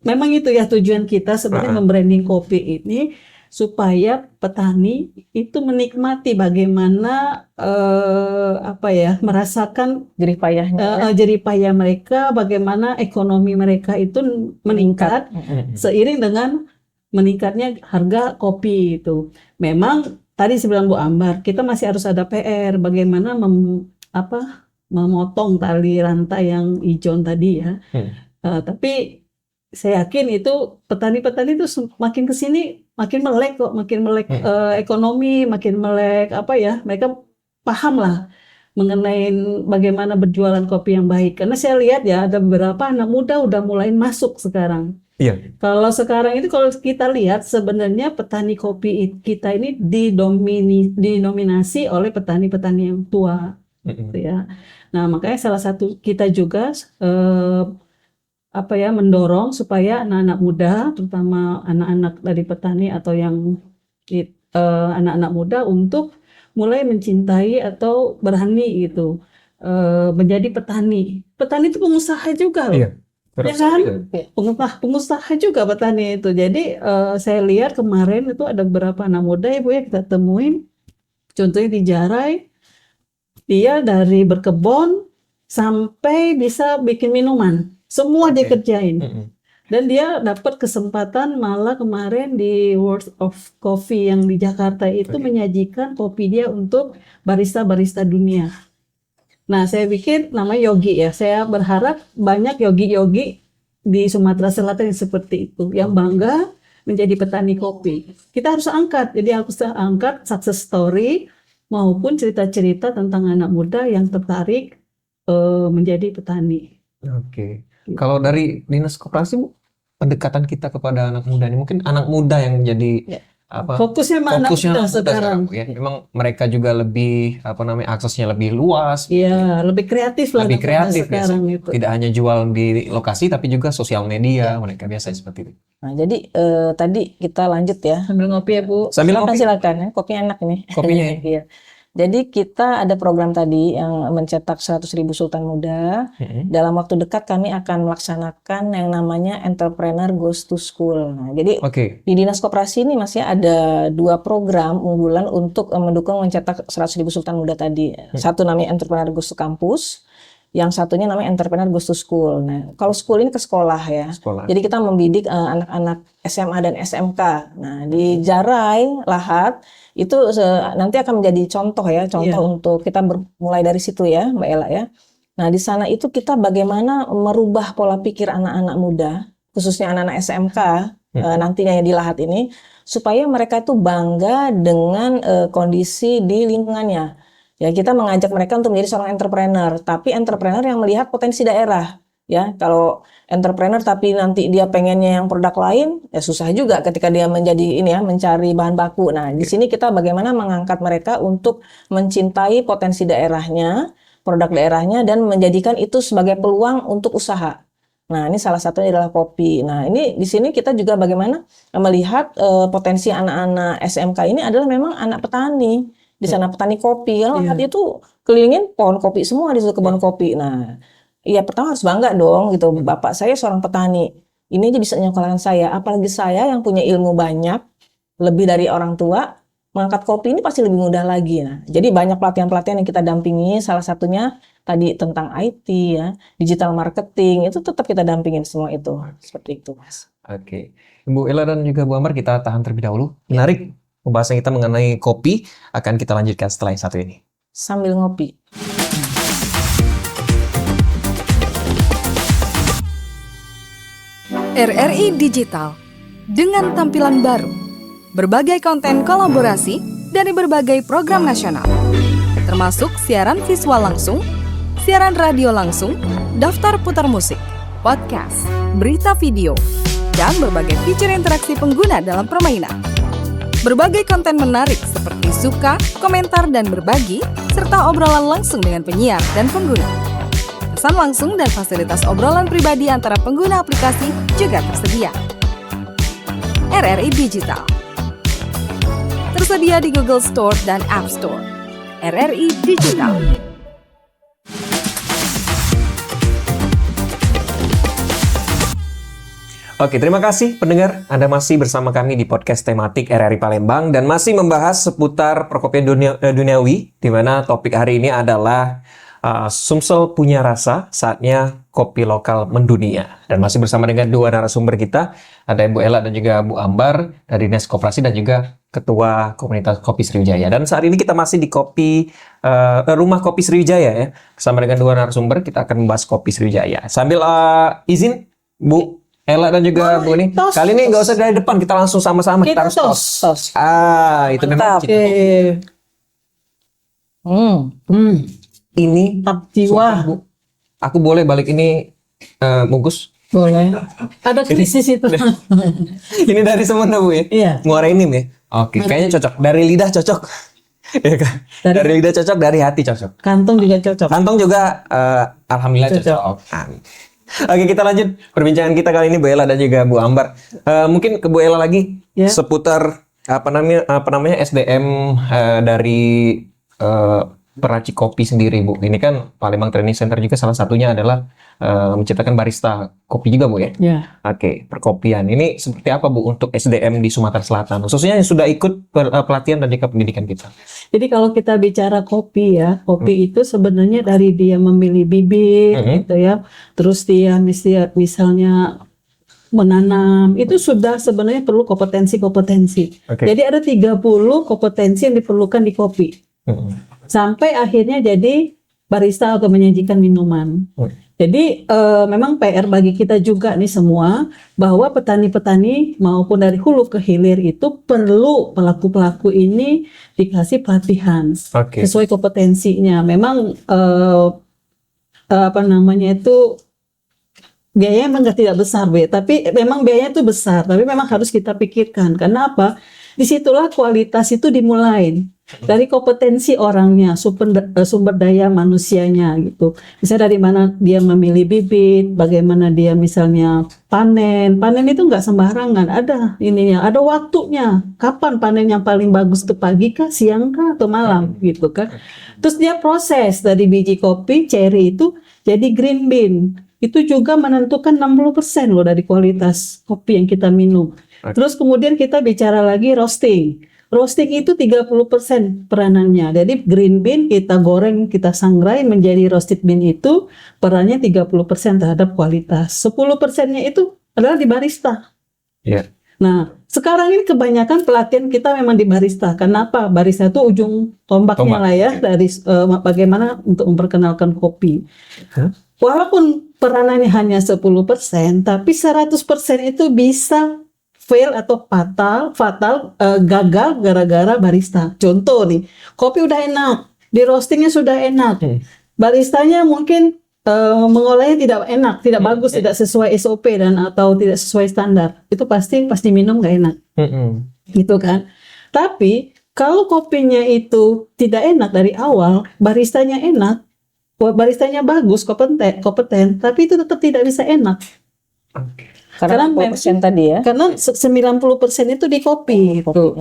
memang itu ya tujuan kita sebenarnya membranding kopi ini supaya petani itu menikmati bagaimana merasakan jerih payah mereka, bagaimana ekonomi mereka itu meningkat seiring dengan meningkatnya harga kopi itu. Memang tadi sebelum Bu Ambar, kita masih harus ada PR bagaimana memotong tali rantai yang hijau tadi ya. Tapi saya yakin itu petani-petani itu makin kesini makin melek kok, ekonomi, makin melek mereka paham lah mengenai bagaimana berjualan kopi yang baik. Karena saya lihat ya ada beberapa anak muda udah mulai masuk sekarang. Iya. Kalau sekarang itu kalau kita lihat sebenarnya petani kopi kita ini didominasi oleh petani-petani yang tua, gitu ya. Nah makanya salah satu kita juga mendorong supaya anak-anak muda, terutama anak-anak dari petani atau yang anak-anak muda untuk mulai mencintai atau berani gitu menjadi petani. Petani itu pengusaha juga loh. Iya. Ya kan? Pengusaha juga petani itu. Jadi saya lihat kemarin itu ada beberapa anak muda Ibu ya kita temuin. Contohnya di Jarai, dia dari berkebun sampai bisa bikin minuman. Semua dia kerjain. Dan dia dapat kesempatan malah kemarin di World of Coffee yang di Jakarta itu menyajikan kopi dia untuk barista-barista dunia. Nah, saya pikir namanya Yogi ya. Saya berharap banyak yogi-yogi di Sumatera Selatan yang seperti itu, yang bangga menjadi petani kopi. Kita harus angkat. Jadi aku angkat success story maupun cerita-cerita tentang anak muda yang tertarik menjadi petani. Kalau dari Dinas Koperasi, pendekatan kita kepada anak muda ini, mungkin anak muda yang jadi fokusnya anak muda sekarang. Ya. Memang mereka juga lebih aksesnya lebih luas. Iya, lebih kreatif lah. Lebih kreatif sekarang itu. Tidak hanya jual di lokasi tapi juga sosial media, mereka biasa seperti itu. Nah, jadi tadi kita lanjut ya. Sambil ngopi ya, Bu. Sambil ngopi. Silakan ya, kopinya enak ini. Kopinya. Iya. Jadi kita ada program tadi yang mencetak 100.000 Sultan Muda. Dalam waktu dekat kami akan melaksanakan yang namanya Entrepreneur Goes to School. Nah, jadi di Dinas Koperasi ini Mas ya ada 2 program unggulan untuk mendukung mencetak 100.000 Sultan Muda tadi. Satu namanya Entrepreneur Goes to Campus, yang satunya namanya Entrepreneur Goes to School. Nah, kalau school ini ke sekolah ya. Jadi kita membidik anak-anak SMA dan SMK. Nah, di Jarai, Lahat itu nanti akan menjadi contoh untuk kita mulai dari situ ya, Mbak Ella ya. Nah, di sana itu kita bagaimana merubah pola pikir anak-anak muda, khususnya anak-anak SMK nantinya yang di Lahat ini, supaya mereka itu bangga dengan kondisi di lingkungannya. Ya, kita mengajak mereka untuk menjadi seorang entrepreneur, tapi entrepreneur yang melihat potensi daerah. Ya, kalau entrepreneur tapi nanti dia pengennya yang produk lain, ya susah juga ketika dia menjadi mencari bahan baku. Nah, di sini kita bagaimana mengangkat mereka untuk mencintai potensi daerahnya, produk daerahnya, dan menjadikan itu sebagai peluang untuk usaha. Nah, ini salah satunya adalah kopi. Nah, ini di sini kita juga bagaimana melihat potensi anak-anak SMK ini adalah memang anak petani. Di sana petani kopi, kan itu kelilingin pohon kopi semua di situ, kebun kopi. Nah, ya pertama harus bangga dong gitu. Bapak saya seorang petani. Ini aja bisa nyekolahkan saya. Apalagi saya yang punya ilmu banyak, lebih dari orang tua, mengangkat kopi ini pasti lebih mudah lagi. Nah, jadi banyak pelatihan-pelatihan yang kita dampingi. Salah satunya tadi tentang IT ya, digital marketing, itu tetap kita dampingin semua itu. Seperti itu, Mas. Oke. Ibu Ella dan juga Bu Ambar, kita tahan terlebih dahulu. Menarik pembahasan kita mengenai kopi, akan kita lanjutkan setelah yang satu ini. Sambil ngopi. RRI Digital dengan tampilan baru, berbagai konten kolaborasi dari berbagai program nasional, termasuk siaran visual langsung, siaran radio langsung, daftar putar musik, podcast, berita video, dan berbagai fitur interaksi pengguna dalam permainan. Berbagai konten menarik seperti suka, komentar, dan berbagi, serta obrolan langsung dengan penyiar dan pengguna. Pesan langsung dan fasilitas obrolan pribadi antara pengguna aplikasi juga tersedia. RRI Digital tersedia di Google Store dan App Store. RRI Digital. Oke, terima kasih pendengar. Anda masih bersama kami di podcast tematik RRI Palembang dan masih membahas seputar perkopian duniawi, di mana topik hari ini adalah Sumsel punya rasa, saatnya kopi lokal mendunia. Dan masih bersama dengan 2 narasumber kita, ada Ibu Ella dan juga Bu Ambar dari Dinas Koperasi dan juga Ketua Komunitas Kopi Sriwijaya. Dan saat ini kita masih di Rumah Kopi Sriwijaya ya. Bersama dengan 2 narasumber, kita akan membahas kopi Sriwijaya. Sambil izin Bu Ella dan juga Bu ini, kali ini nggak usah dari depan, kita langsung sama-sama kita harus tos. Itu memang ini jiwa. Bu, aku boleh balik ini bungkus? Boleh. Ada krisis itu. Ini dari Semenda Bu ya? Iya. Muara Enim ya? Oke, kayaknya cocok. Dari lidah cocok. Ya kan? Dari lidah cocok, dari hati cocok. Kantong juga cocok. Kantong juga alhamdulillah cocok. Oke, kita lanjut perbincangan kita kali ini Bu Ella dan juga Bu Ambar. Mungkin ke Bu Ella lagi seputar apa namanya SDM dari peracik kopi sendiri Bu. Ini kan Palembang Training Center juga salah satunya adalah menciptakan barista kopi juga Bu ya? Ya. Oke, perkopian. Ini seperti apa Bu untuk SDM di Sumatera Selatan? Khususnya yang sudah ikut pelatihan dan juga pendidikan kita. Jadi kalau kita bicara kopi ya, kopi itu sebenarnya dari dia memilih bibit gitu ya. Terus dia misalnya menanam, itu sudah sebenarnya perlu kompetensi-kompetensi. Jadi ada 30 kompetensi yang diperlukan di kopi. Sampai akhirnya jadi barista atau menyajikan minuman. Jadi memang PR bagi kita juga nih semua, bahwa petani-petani maupun dari hulu ke hilir itu perlu pelaku-pelaku ini dikasih pelatihan sesuai kompetensinya. Memang biayanya memang tidak besar, tapi memang biayanya itu besar, tapi memang harus kita pikirkan. Karena apa? Disitulah kualitas itu dimulai. dari kompetensi orangnya, sumber daya manusianya gitu. Misalnya dari mana dia memilih bibit, bagaimana dia misalnya panen itu nggak sembarangan, ada ininya, ada waktunya. Kapan panen yang paling bagus tuh, pagi kah, siang kah, atau malam gitu kan. Terus dia proses dari biji kopi cherry itu jadi green bean. Itu juga menentukan 60% loh dari kualitas kopi yang kita minum. Terus kemudian kita bicara lagi roasting. Roasting itu 30% peranannya. Jadi green bean kita goreng, kita sangrai menjadi roasted bean itu perannya 30% terhadap kualitas. 10%-nya itu adalah di barista. Iya. Nah, sekarang ini kebanyakan pelatihan kita memang di barista. Kenapa? Barista itu ujung tombaknya lah ya dari bagaimana untuk memperkenalkan kopi. Walaupun peranannya hanya 10%, tapi 100% itu bisa fail atau fatal gagal gara-gara barista. Contoh nih, kopi udah enak, di roastingnya sudah enak, baristanya mungkin mengolahnya tidak enak, tidak bagus, tidak sesuai SOP dan atau tidak sesuai standar. Itu pasti minum nggak enak, gitu kan. Tapi kalau kopinya itu tidak enak dari awal, baristanya enak, baristanya bagus, kompeten, tapi itu tetap tidak bisa enak. Karena 40% tadi ya. Karena 90% itu di kopi gitu.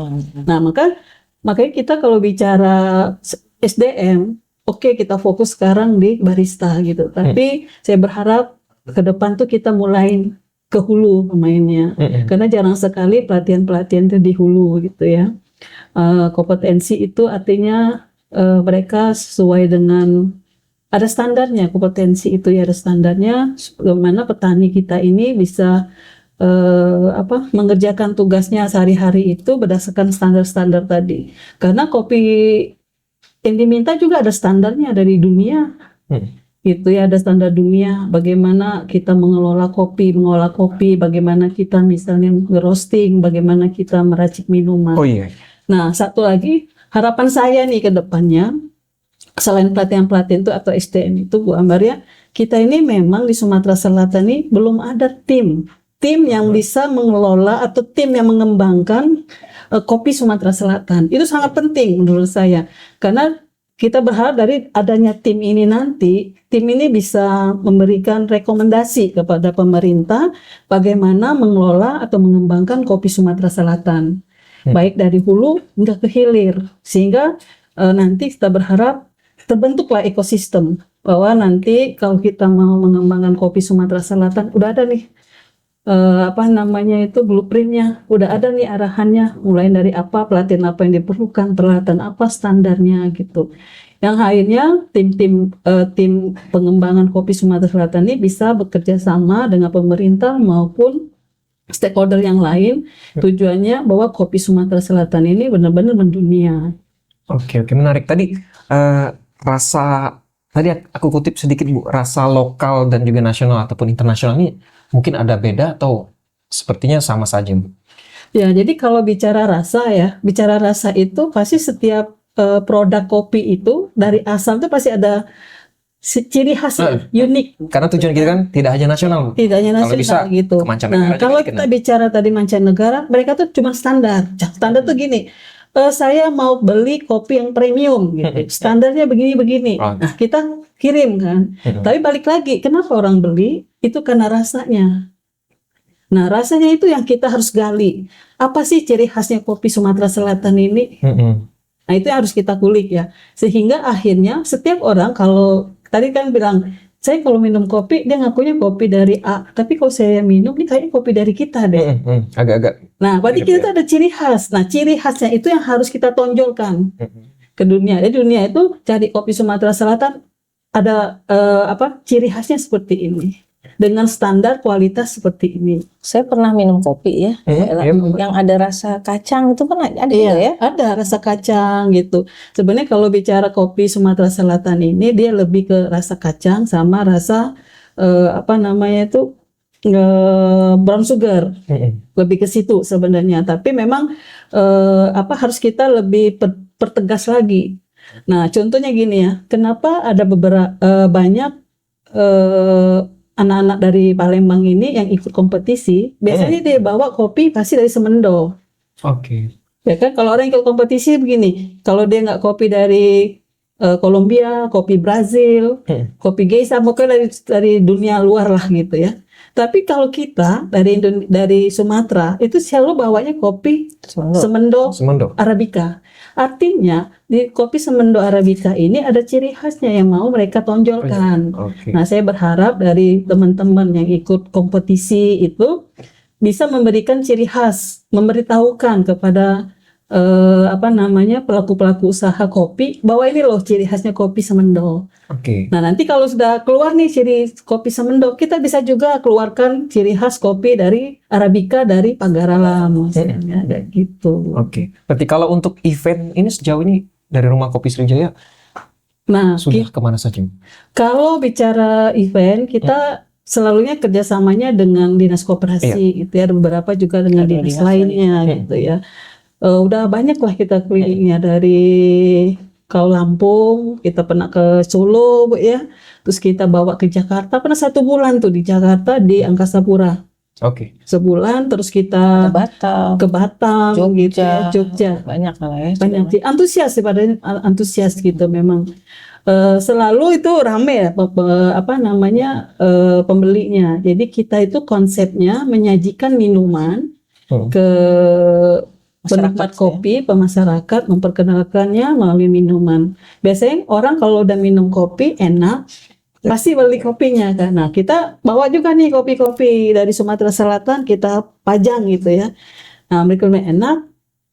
Nah, makanya kita kalau bicara SDM, oke, kita fokus sekarang di barista gitu. Tapi saya berharap ke depan tuh kita mulai ke hulu pemainnya. Karena jarang sekali pelatihan-pelatihan itu di hulu gitu ya. Kompetensi itu artinya mereka sesuai dengan ada standarnya, kompetensi itu ya ada standarnya, bagaimana petani kita ini bisa mengerjakan tugasnya sehari-hari itu berdasarkan standar-standar tadi. Karena kopi yang diminta juga ada standarnya dari dunia, gitu ya, ada standar dunia. Bagaimana kita mengolah kopi, bagaimana kita misalnya roasting, bagaimana kita meracik minuman. Oh iya. Nah, satu lagi harapan saya nih ke depannya. Selain pelatihan-pelatihan itu atau SDM itu Bu Ambar ya, kita ini memang di Sumatera Selatan ini belum ada tim yang bisa mengelola atau tim yang mengembangkan kopi Sumatera Selatan. Itu sangat penting menurut saya, karena kita berharap dari adanya tim ini nanti, tim ini bisa memberikan rekomendasi kepada pemerintah bagaimana mengelola atau mengembangkan kopi Sumatera Selatan, baik dari hulu hingga ke hilir, sehingga nanti kita berharap terbentuklah ekosistem bahwa nanti kalau kita mau mengembangkan kopi Sumatera Selatan udah ada nih blueprintnya, udah ada nih arahannya, mulai dari apa pelatihan apa yang diperlukan, peralatan apa standarnya gitu. Yang akhirnya tim pengembangan kopi Sumatera Selatan ini bisa bekerja sama dengan pemerintah maupun stakeholder yang lain, tujuannya bahwa kopi Sumatera Selatan ini benar-benar mendunia. Oke, menarik tadi. Rasa tadi aku kutip sedikit Bu, rasa lokal dan juga nasional ataupun internasional ini mungkin ada beda atau sepertinya sama saja Bu? Ya, jadi kalau bicara rasa itu pasti setiap produk kopi itu dari asal itu pasti ada ciri khas unik. Karena tujuan kita kan tidak hanya nasional Bu. Tidak hanya nasional kalau bisa, gitu. Ke mancanegara. Nah, kalau kita bicara tadi mancanegara, mereka tuh cuma standar. Standar tuh gini. Saya mau beli kopi yang premium gitu. Standarnya begini-begini. Nah, kita kirim kan. Tapi balik lagi, kenapa orang beli? Itu karena rasanya. Nah, rasanya itu yang kita harus gali. Apa sih ciri khasnya kopi Sumatera Selatan ini? Nah, itu yang harus kita kulik ya. Sehingga akhirnya setiap orang kalau tadi kan bilang, saya kalau minum kopi, dia ngakunya kopi dari A. Tapi kalau saya minum, ini kayaknya kopi dari kita deh. Agak-agak. Nah, berarti kita ada ciri khas. Nah, ciri khasnya itu yang harus kita tonjolkan ke dunia. Jadi dunia itu cari kopi Sumatera Selatan ada ciri khasnya seperti ini. Dengan standar kualitas seperti ini. Saya pernah minum kopi ya, yang ada rasa kacang itu kan ada ya? Ada rasa kacang gitu. Sebenarnya kalau bicara kopi Sumatera Selatan ini dia lebih ke rasa kacang sama rasa brown sugar, lebih ke situ sebenarnya. Tapi memang harus kita lebih pertegas lagi. Nah, contohnya gini ya, kenapa ada banyak anak-anak dari Palembang ini yang ikut kompetisi, biasanya dia bawa kopi pasti dari Semendo. Oke. Ya kan, kalau orang ikut kompetisi begini, kalau dia nggak kopi dari Kolombia, kopi Brazil, kopi Geisha, mungkin dari dunia luar lah gitu ya. Tapi kalau kita dari Sumatera itu selalu bawanya kopi Semendo Semendo. Arabica. Artinya di kopi Semendo Arabica ini ada ciri khasnya yang mau mereka tonjolkan. Oke. Nah, saya berharap dari teman-teman yang ikut kompetisi itu bisa memberikan ciri khas, memberitahukan kepada pelaku-pelaku usaha kopi bahwa ini loh ciri khasnya kopi Semendo. Oke. Nah, nanti kalau sudah keluar nih ciri kopi Semendo, kita bisa juga keluarkan ciri khas kopi dari Arabica dari Pagaralam misalnya, kayak gitu. Oke. Berarti kalau untuk event ini sejauh ini dari Rumah Kopi Sriwijaya Nah, sudah kemana saja? kalau bicara event, kita selalunya kerjasamanya dengan dinas koperasi gitu ya, ada beberapa juga dengan Ada dinas dinas lainnya gitu ya. Udah banyak lah kita kelilingnya dari Kau Lampung, kita pernah ke Solo Bu ya, terus kita bawa ke Jakarta, pernah 1 bulan tuh di Jakarta di Angkasa Pura, Oke. sebulan, terus kita Batam, ke Batam, gitu ya, Jogja. banyak lah ya. Banyak sih, antusias sih, pada antusias gitu memang. Selalu itu rame ya pembelinya. Jadi kita itu konsepnya menyajikan minuman ke penikmat kopi, pemasyarakat, memperkenalkannya melalui minuman. Biasanya orang kalau udah minum kopi enak, pasti beli kopinya kan. Nah, kita bawa juga nih kopi-kopi dari Sumatera Selatan, kita pajang gitu ya. Nah, mereka bilang enak,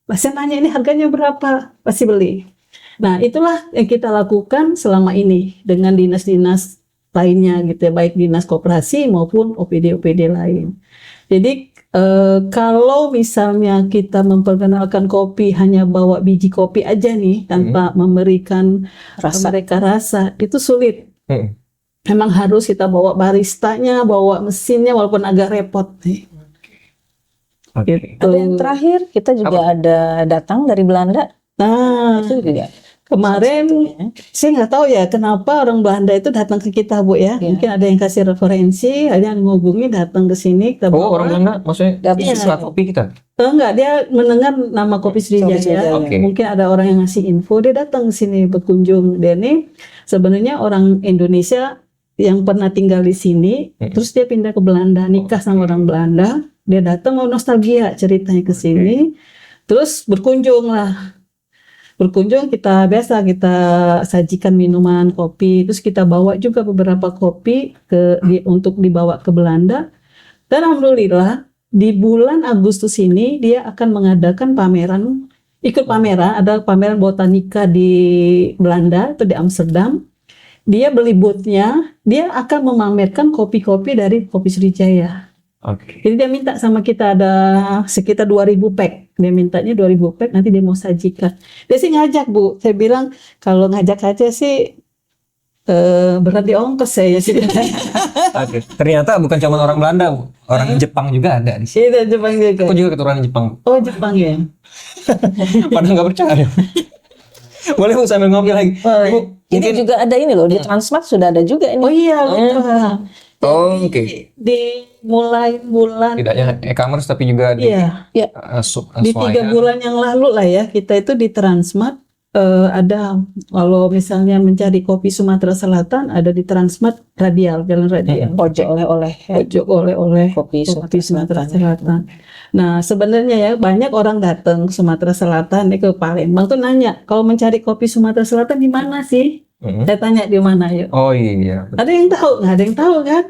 pasti nanya ini harganya berapa, pasti beli. Nah, itulah yang kita lakukan selama ini dengan dinas-dinas lainnya gitu ya, baik dinas koperasi maupun OPD-OPD lain. Jadi kalau misalnya kita memperkenalkan kopi hanya bawa biji kopi aja nih tanpa memberikan mereka rasa, itu sulit. Memang harus kita bawa baristanya, bawa mesinnya, walaupun agak repot nih. Oke. Ada yang terakhir, kita juga ada datang dari Belanda. Nah, Itu juga kemarin saya nggak tahu ya kenapa orang Belanda itu datang ke kita Bu ya. Mungkin ada yang kasih referensi, ada yang ngubungi datang ke sini. Kita orang Belanda maksudnya suka kopi kita? Enggak, dia mendengar nama Kopi Sriwijaya. Okay. Mungkin ada orang yang ngasih info, dia datang ke sini berkunjung. Dia ini sebenarnya orang Indonesia yang pernah tinggal di sini, terus dia pindah ke Belanda, nikah sama orang Belanda. Dia datang mau nostalgia ceritanya ke sini, terus berkunjung lah. Berkunjung kita sajikan minuman kopi, terus kita bawa juga beberapa kopi untuk dibawa ke Belanda. Dan alhamdulillah di bulan Agustus ini dia akan mengadakan ikut pameran, ada pameran botanika di Belanda atau di Amsterdam. Dia beli booth-nya, dia akan memamerkan kopi-kopi dari Kopi Sriwijaya. Oke. Jadi dia minta sama kita ada sekitar 2.000 pack. Dia mintanya 2.000 pack, nanti dia mau sajikan. Dia sih ngajak Bu. Saya bilang kalau ngajak aja sih berat di ongkos saya sih. Oke. Ternyata bukan cuma orang Belanda, Bu. Orang Jepang juga ada di sini. Iya, Jepang juga. Aku juga keturunan Jepang. Oh, Jepang ya. Padahal nggak percaya. Boleh Bu sambil ngopi lagi. Bu, ini juga ada ini loh, di Transmart sudah ada juga ini. Oh iya, betul. Oke. Di mulai bulan Tidak hanya e-commerce tapi juga di di 3 bulan yang lalu lah ya, kita itu di Transmart ada, kalau misalnya mencari kopi Sumatera Selatan ada di Transmart Radial, Jalan Radial. Pojok oleh-oleh kopi Sumatera Selatan. Nah, sebenarnya ya banyak orang datang ke Sumatera Selatan ke Palembang tuh nanya, kalau mencari kopi Sumatera Selatan di mana sih? Saya tanya di mana ya. Oh iya. Ada yang tahu? Nggak ada yang tahu kan?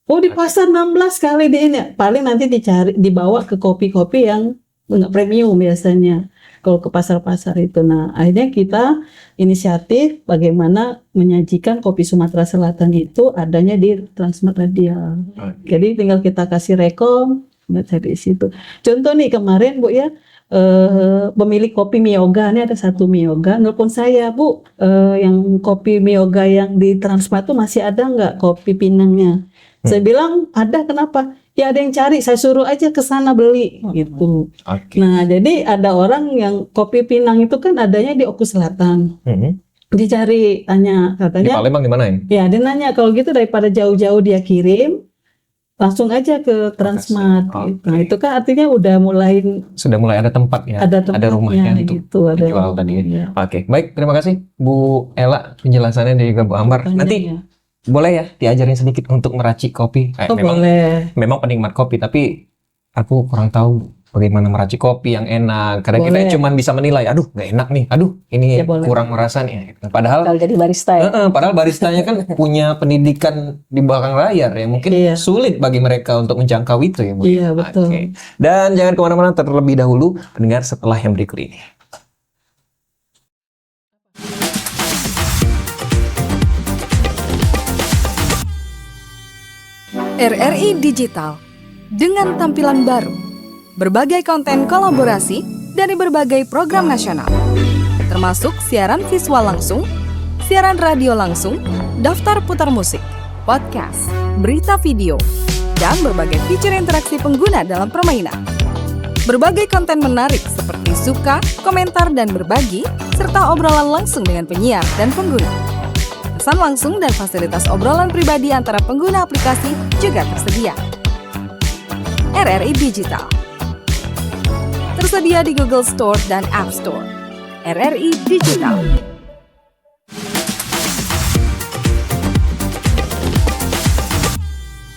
Oh di pasar 16 kali di ini. Paling nanti dibawa ke kopi-kopi yang nggak premium biasanya. Kalau ke pasar-pasar itu. Nah akhirnya kita inisiatif bagaimana menyajikan kopi Sumatera Selatan itu adanya di Transmart Radial. Jadi tinggal kita kasih rekom, dari situ. Contoh nih kemarin Bu ya. Pemilik kopi Miyoga, ini ada satu Miyoga, nelpon saya, Bu, yang kopi Miyoga yang di Transmart itu masih ada nggak kopi Pinangnya? Saya bilang ada, kenapa? Ya ada yang cari, saya suruh aja ke sana beli, gitu. Nah jadi ada orang yang kopi Pinang itu kan adanya di Oku Selatan. Dicari, tanya, katanya. Di Palembang di mana ya? Ya dia nanya, kalau gitu daripada jauh-jauh dia kirim, langsung aja ke Transmart. Oke. Gitu. Nah, itu kan artinya udah mulai Sudah mulai ada tempat ya, ada tempatnya rumahnya untuk gitu, ada dijual tadi ya. ya. Oke, baik, terima kasih Bu Ella penjelasannya dan juga Bu Ambar. Banyak Nanti ya. boleh ya diajarin sedikit untuk meracik kopi. Oh, boleh. Memang penikmat kopi, tapi aku kurang tahu bagaimana meracik kopi yang enak. Kadang Boleh. kita cuma bisa menilai, aduh nggak enak nih, aduh ini Ya, boleh. kurang merasa nih. Padahal Kalau jadi barista ya. padahal baristanya kan punya pendidikan di belakang layar ya, mungkin Iya. sulit bagi mereka untuk menjangkau itu ya Bu. Iya, betul. Oke. Dan jangan kemana-mana, terlebih dahulu mendengar setelah yang berikut ini. RRI Digital dengan tampilan baru, berbagai konten kolaborasi dari berbagai program nasional, termasuk siaran visual langsung, siaran radio langsung, daftar putar musik, podcast, berita video, dan berbagai fitur interaksi pengguna dalam permainan. Berbagai konten menarik seperti suka, komentar, dan berbagi, serta obrolan langsung dengan penyiar dan pengguna. Pesan langsung dan fasilitas obrolan pribadi antara pengguna aplikasi juga tersedia. RRI Digital tersedia di Google Store dan App Store. RRI Digital.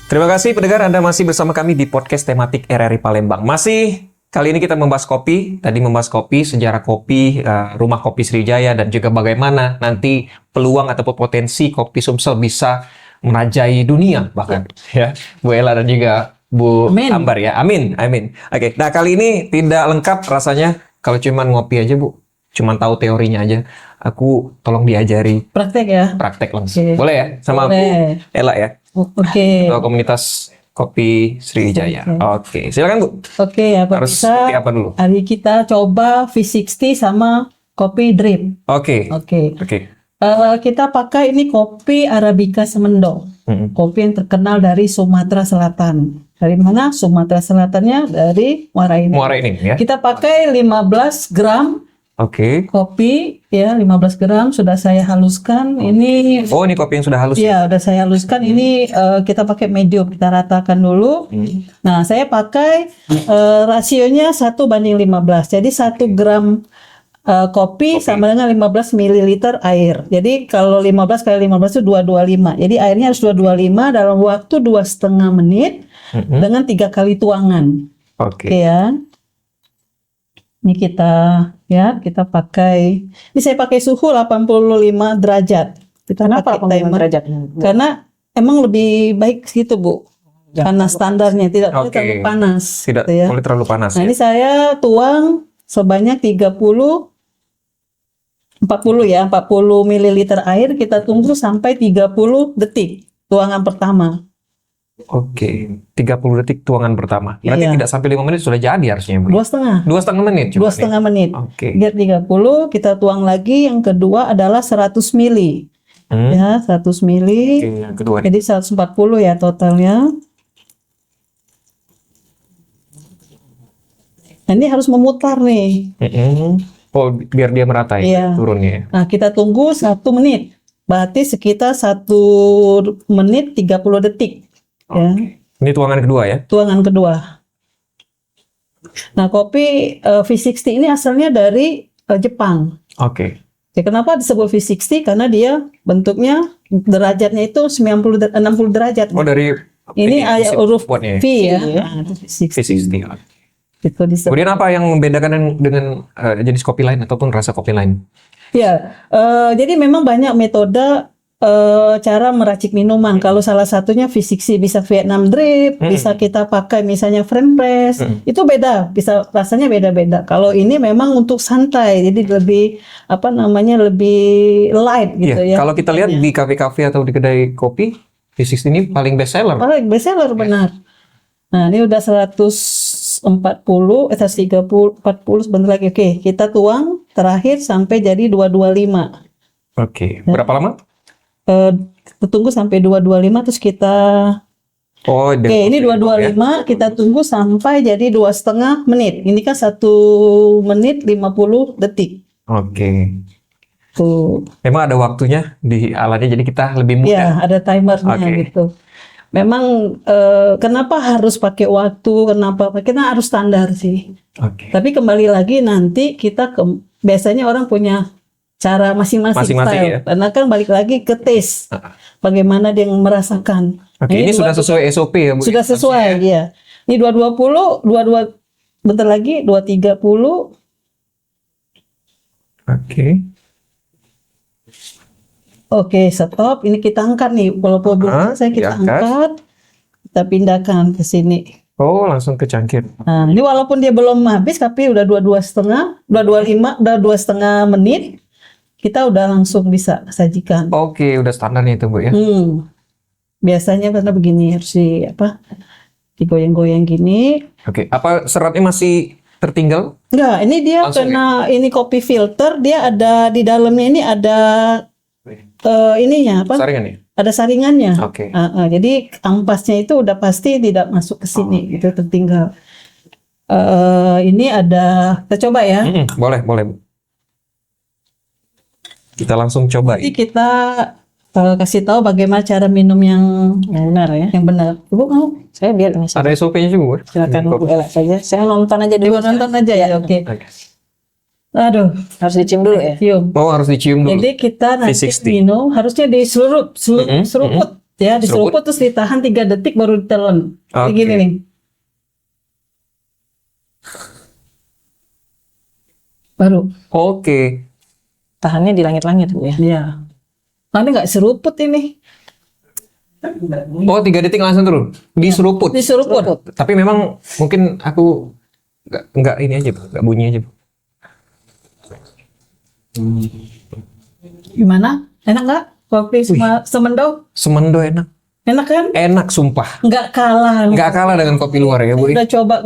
Terima kasih pendengar, Anda masih bersama kami di podcast tematik RRI Palembang. Masih kali ini kita membahas kopi, tadi membahas kopi, sejarah kopi, rumah kopi Sriwijaya, dan juga bagaimana nanti peluang ataupun potensi kopi Sumsel bisa merajai dunia bahkan. Ya, Bu Ella dan juga Bu Amin. Ambar ya. Amin, amin. Oke, nah kali ini tidak lengkap rasanya kalau cuman ngopi aja Bu. Cuman tahu teorinya aja. Aku tolong diajari Praktek ya. praktek langsung. Oke. Boleh ya? Sama Bu Boleh. Ella ya. Oke. Ketua Komunitas Kopi Sriwijaya. Oke, silakan Bu. Oke ya, Pak Harus seperti apa dulu? Hari kita coba V60 sama kopi drip. Oke. Oke. Oke. Kita pakai ini kopi Arabica Semendo. Mm-mm. Kopi yang terkenal dari Sumatera Selatan. Dari mana? Sumatera Selatannya dari Muara Enim. Muara ini ya. Kita pakai 15 gram Oke. kopi ya, 15 gram sudah saya haluskan. Ini Oh, ini kopi yang sudah halus. ya udah saya haluskan. Ini kita pakai medium, kita ratakan dulu. Nah, saya pakai rasionya 1:15. Jadi 1 gram kopi sama dengan 15 ml air. Jadi kalau 15 kali 15 itu 225. Jadi airnya harus 225 dalam waktu 2,5 menit dengan 3 kali tuangan. Oke. Oke ya. Ini kita pakai. Ini saya pakai suhu 85 derajat. Kita Kenapa pakai timer. derajat? Karena emang lebih baik gitu, Bu. Ya. Karena standarnya tidak boleh Oke. terlalu panas. Tidak gitu ya. boleh terlalu panas Nah, ya. ini saya tuang sebanyak 40 ml air, kita tunggu sampai 30 detik tuangan pertama. Oke. 30 detik tuangan pertama. Berarti Iya. tidak sampai 5 menit sudah jadi harusnya, Bu. 2,5 2,5 menit cuma. 2,5 menit. Oke. Biar 30, kita tuang lagi. Yang kedua adalah 100 ml. Hmm. Ya, 100 ml. Oke, yang kedua nih. Jadi 140 ya totalnya. Nah, ini harus memutar nih. Oh, biar dia merata ya Iya. turunnya. Nah, kita tunggu 1 menit. Berarti sekitar 1 menit 30 detik. Ya, Oke. Ini tuangan kedua ya. tuangan kedua. Nah, kopi V60 ini asalnya dari Jepang. Oke. Ya, kenapa disebut V60? Karena dia bentuknya derajatnya itu 60 derajat. Oh, dari Ini ada huruf buatnya ya. V ya. V ya. Nah, itu V60. V60. Itu disebut. Kemudian apa yang membedakan dengan jenis kopi lain ataupun rasa kopi lain? Ya, jadi memang banyak metode cara meracik minuman. Kalau salah satunya V60 bisa Vietnam drip, bisa kita pakai misalnya French press. Itu beda, bisa rasanya beda-beda. Kalau ini memang untuk santai, jadi lebih lebih light gitu Iya, ya. kalau kita lihat di kafe-kafe atau di kedai kopi, V60 ini paling best seller. Paling bestseller benar. Nah, ini udah 140, 130, 40 sebentar lagi. Oke, kita tuang terakhir sampai jadi 225. Oke, berapa lama? Kita tunggu sampai 225 terus kita Oh, Oke, ini 225 kita tunggu sampai jadi 2,5 menit. Ini kan 1 menit 50 detik. Oke. Tuh. Memang ada waktunya di alatnya, jadi kita lebih mudah. Ya, ada timernya Oke. gitu. memang kenapa harus pakai waktu, kita harus standar sih. Oke. Tapi kembali lagi nanti kita biasanya orang punya cara masing-masing ya. style. Karena kan balik lagi ke taste. Bagaimana dia merasakan. Oke, ini sudah sesuai SOP ya, Bu? Sudah sesuai, ya. Ini 220, 22 bentar lagi 230. Oke, stop. Ini kita angkat nih. Walaupun belum saya kita angkat. Kita pindahkan ke sini. Oh, langsung ke cangkir. Nah, ini walaupun dia belum habis, tapi udah 22,5, udah 25, udah 2,5 menit. Kita udah langsung bisa sajikan. Oke, udah standarnya itu, Bu ya. Biasanya karena begini harus digoyang-goyang gini. Oke, apa seratnya masih tertinggal? Enggak, ini dia Langsung karena ini kopi filter, dia ada di dalamnya ini ada ininya apa? Saringan ya? Ada saringannya. Oke. Jadi ampasnya itu udah pasti tidak masuk ke sini, itu tertinggal. Ini ada, kita coba ya. Boleh, Bu. Kita langsung coba. Nanti kita kasih tahu bagaimana cara minum yang benar ya. Yang benar. Ibu mau? Saya biar ini. Ada SOP-nya juga, Bu? Silakan Bu Ella saja. Saya nonton aja dulu. Nonton aja ya, oke. Aduh, Harus dicium dulu ya. cium. Oh, harus dicium dulu. Jadi kita nanti V60. minum harusnya diseruput ya, diseruput terus ditahan 3 detik baru ditelan. Kayak gini nih. Baru. Oke. Tahannya di langit-langit Bu ya. Iya. Nanti nggak seruput ini. Oh, 3 detik langsung turun. Diseruput. Diseruput. Tapi memang mungkin aku nggak ini aja, Bu. Nggak bunyi aja, Bu. Gimana? Enak nggak? Kopi semendo? Semendo enak. Enak kan? Enak, sumpah. Nggak kalah. Nggak kalah dengan kopi luar ya, Bu. Udah coba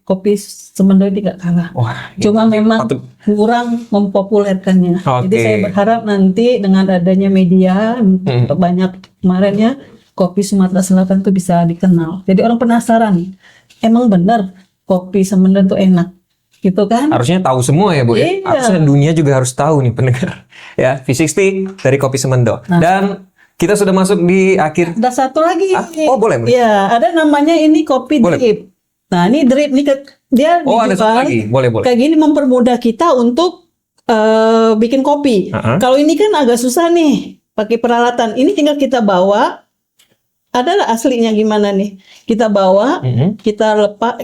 kopi semendo ini nggak kalah. Wah, Cuma memang patut. kurang mempopulerkannya. Oke. Jadi saya berharap nanti dengan adanya media untuk banyak kemarin ya, kopi Sumatera Selatan itu bisa dikenal. Jadi orang penasaran, emang benar kopi semendo itu enak, gitu kan? Harusnya tahu semua ya, Bu ya. Iya. Harusnya dunia juga harus tahu nih pendengar. Ya, V60 dari Kopi Semendo. Dan kita sudah masuk di akhir. Ada satu lagi. Oh, boleh, boleh. Iya, ada namanya ini kopi Boleh. drip. Nah, ini drip nih dia Oh, ada satu dijual lagi. Boleh, boleh. kayak gini mempermudah kita untuk bikin kopi. Kalau ini kan agak susah nih, pakai peralatan. Ini tinggal kita bawa. Adalah aslinya gimana nih? Kita bawa,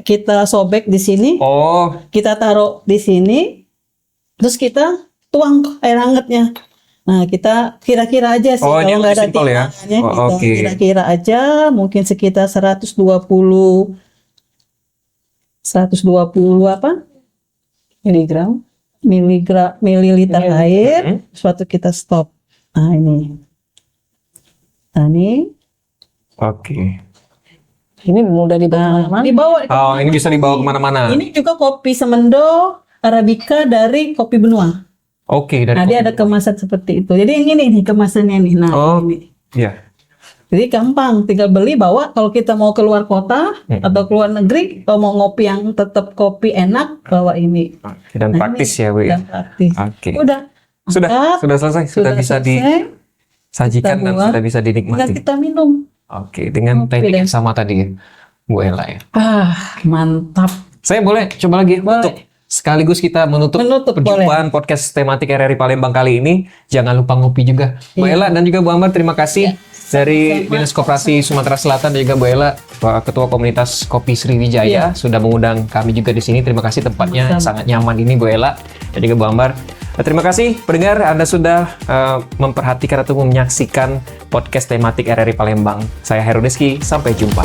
kita sobek di sini, Oh, kita taruh di sini, terus kita tuang air hangatnya. Nah, kita kira-kira aja sih, Oh, ini kalau nggak ada simple ya? timbangannya, Oh, kita oke. kira-kira aja, mungkin sekitar 120 apa? mililiter air, suatu kita stop. Nah, ini. Nah, ini. oke. Ini mudah dibawa kemana-mana. Dibawa. Oh, ini bisa dibawa kemana-mana. Ini juga kopi Semendo Arabica dari Kopi Benua. Oke, dari Nah, dia ada kemasan seperti itu. Jadi yang ini nih kemasannya nih. Nah, Oh. ini. Iya. Jadi gampang, tinggal beli bawa. Kalau kita mau keluar kota atau keluar negeri, kalau mau ngopi yang tetap kopi enak, bawa ini. Oke, dan Nah, praktis ini ya, Bu ya. dan praktis. Oke. Udah. Sudah angkat, selesai, sudah bisa selesai, disajikan kita dan buang. sudah bisa tinggal dinikmati. kita minum. Oke, dengan Kopi teknik deh. yang sama tadi ya, Bu Ella ya. Mantap. Saya boleh coba lagi Boleh. untuk sekaligus kita menutup perjumpaan podcast tematik RRI Palembang kali ini. Jangan lupa ngopi juga. Bu Ella dan juga Bu Ambar, terima kasih dari Dinas Koperasi Sumatera Selatan dan juga Bu Ella, Ketua Komunitas Kopi Sriwijaya, sudah mengundang kami juga di sini. Terima kasih, tempatnya sangat nyaman ini Bu Ella dan juga Bu Ambar. Terima kasih pendengar, Anda sudah memperhatikan atau menyaksikan podcast tematik RRI Palembang. Saya Heru Rizky, sampai jumpa.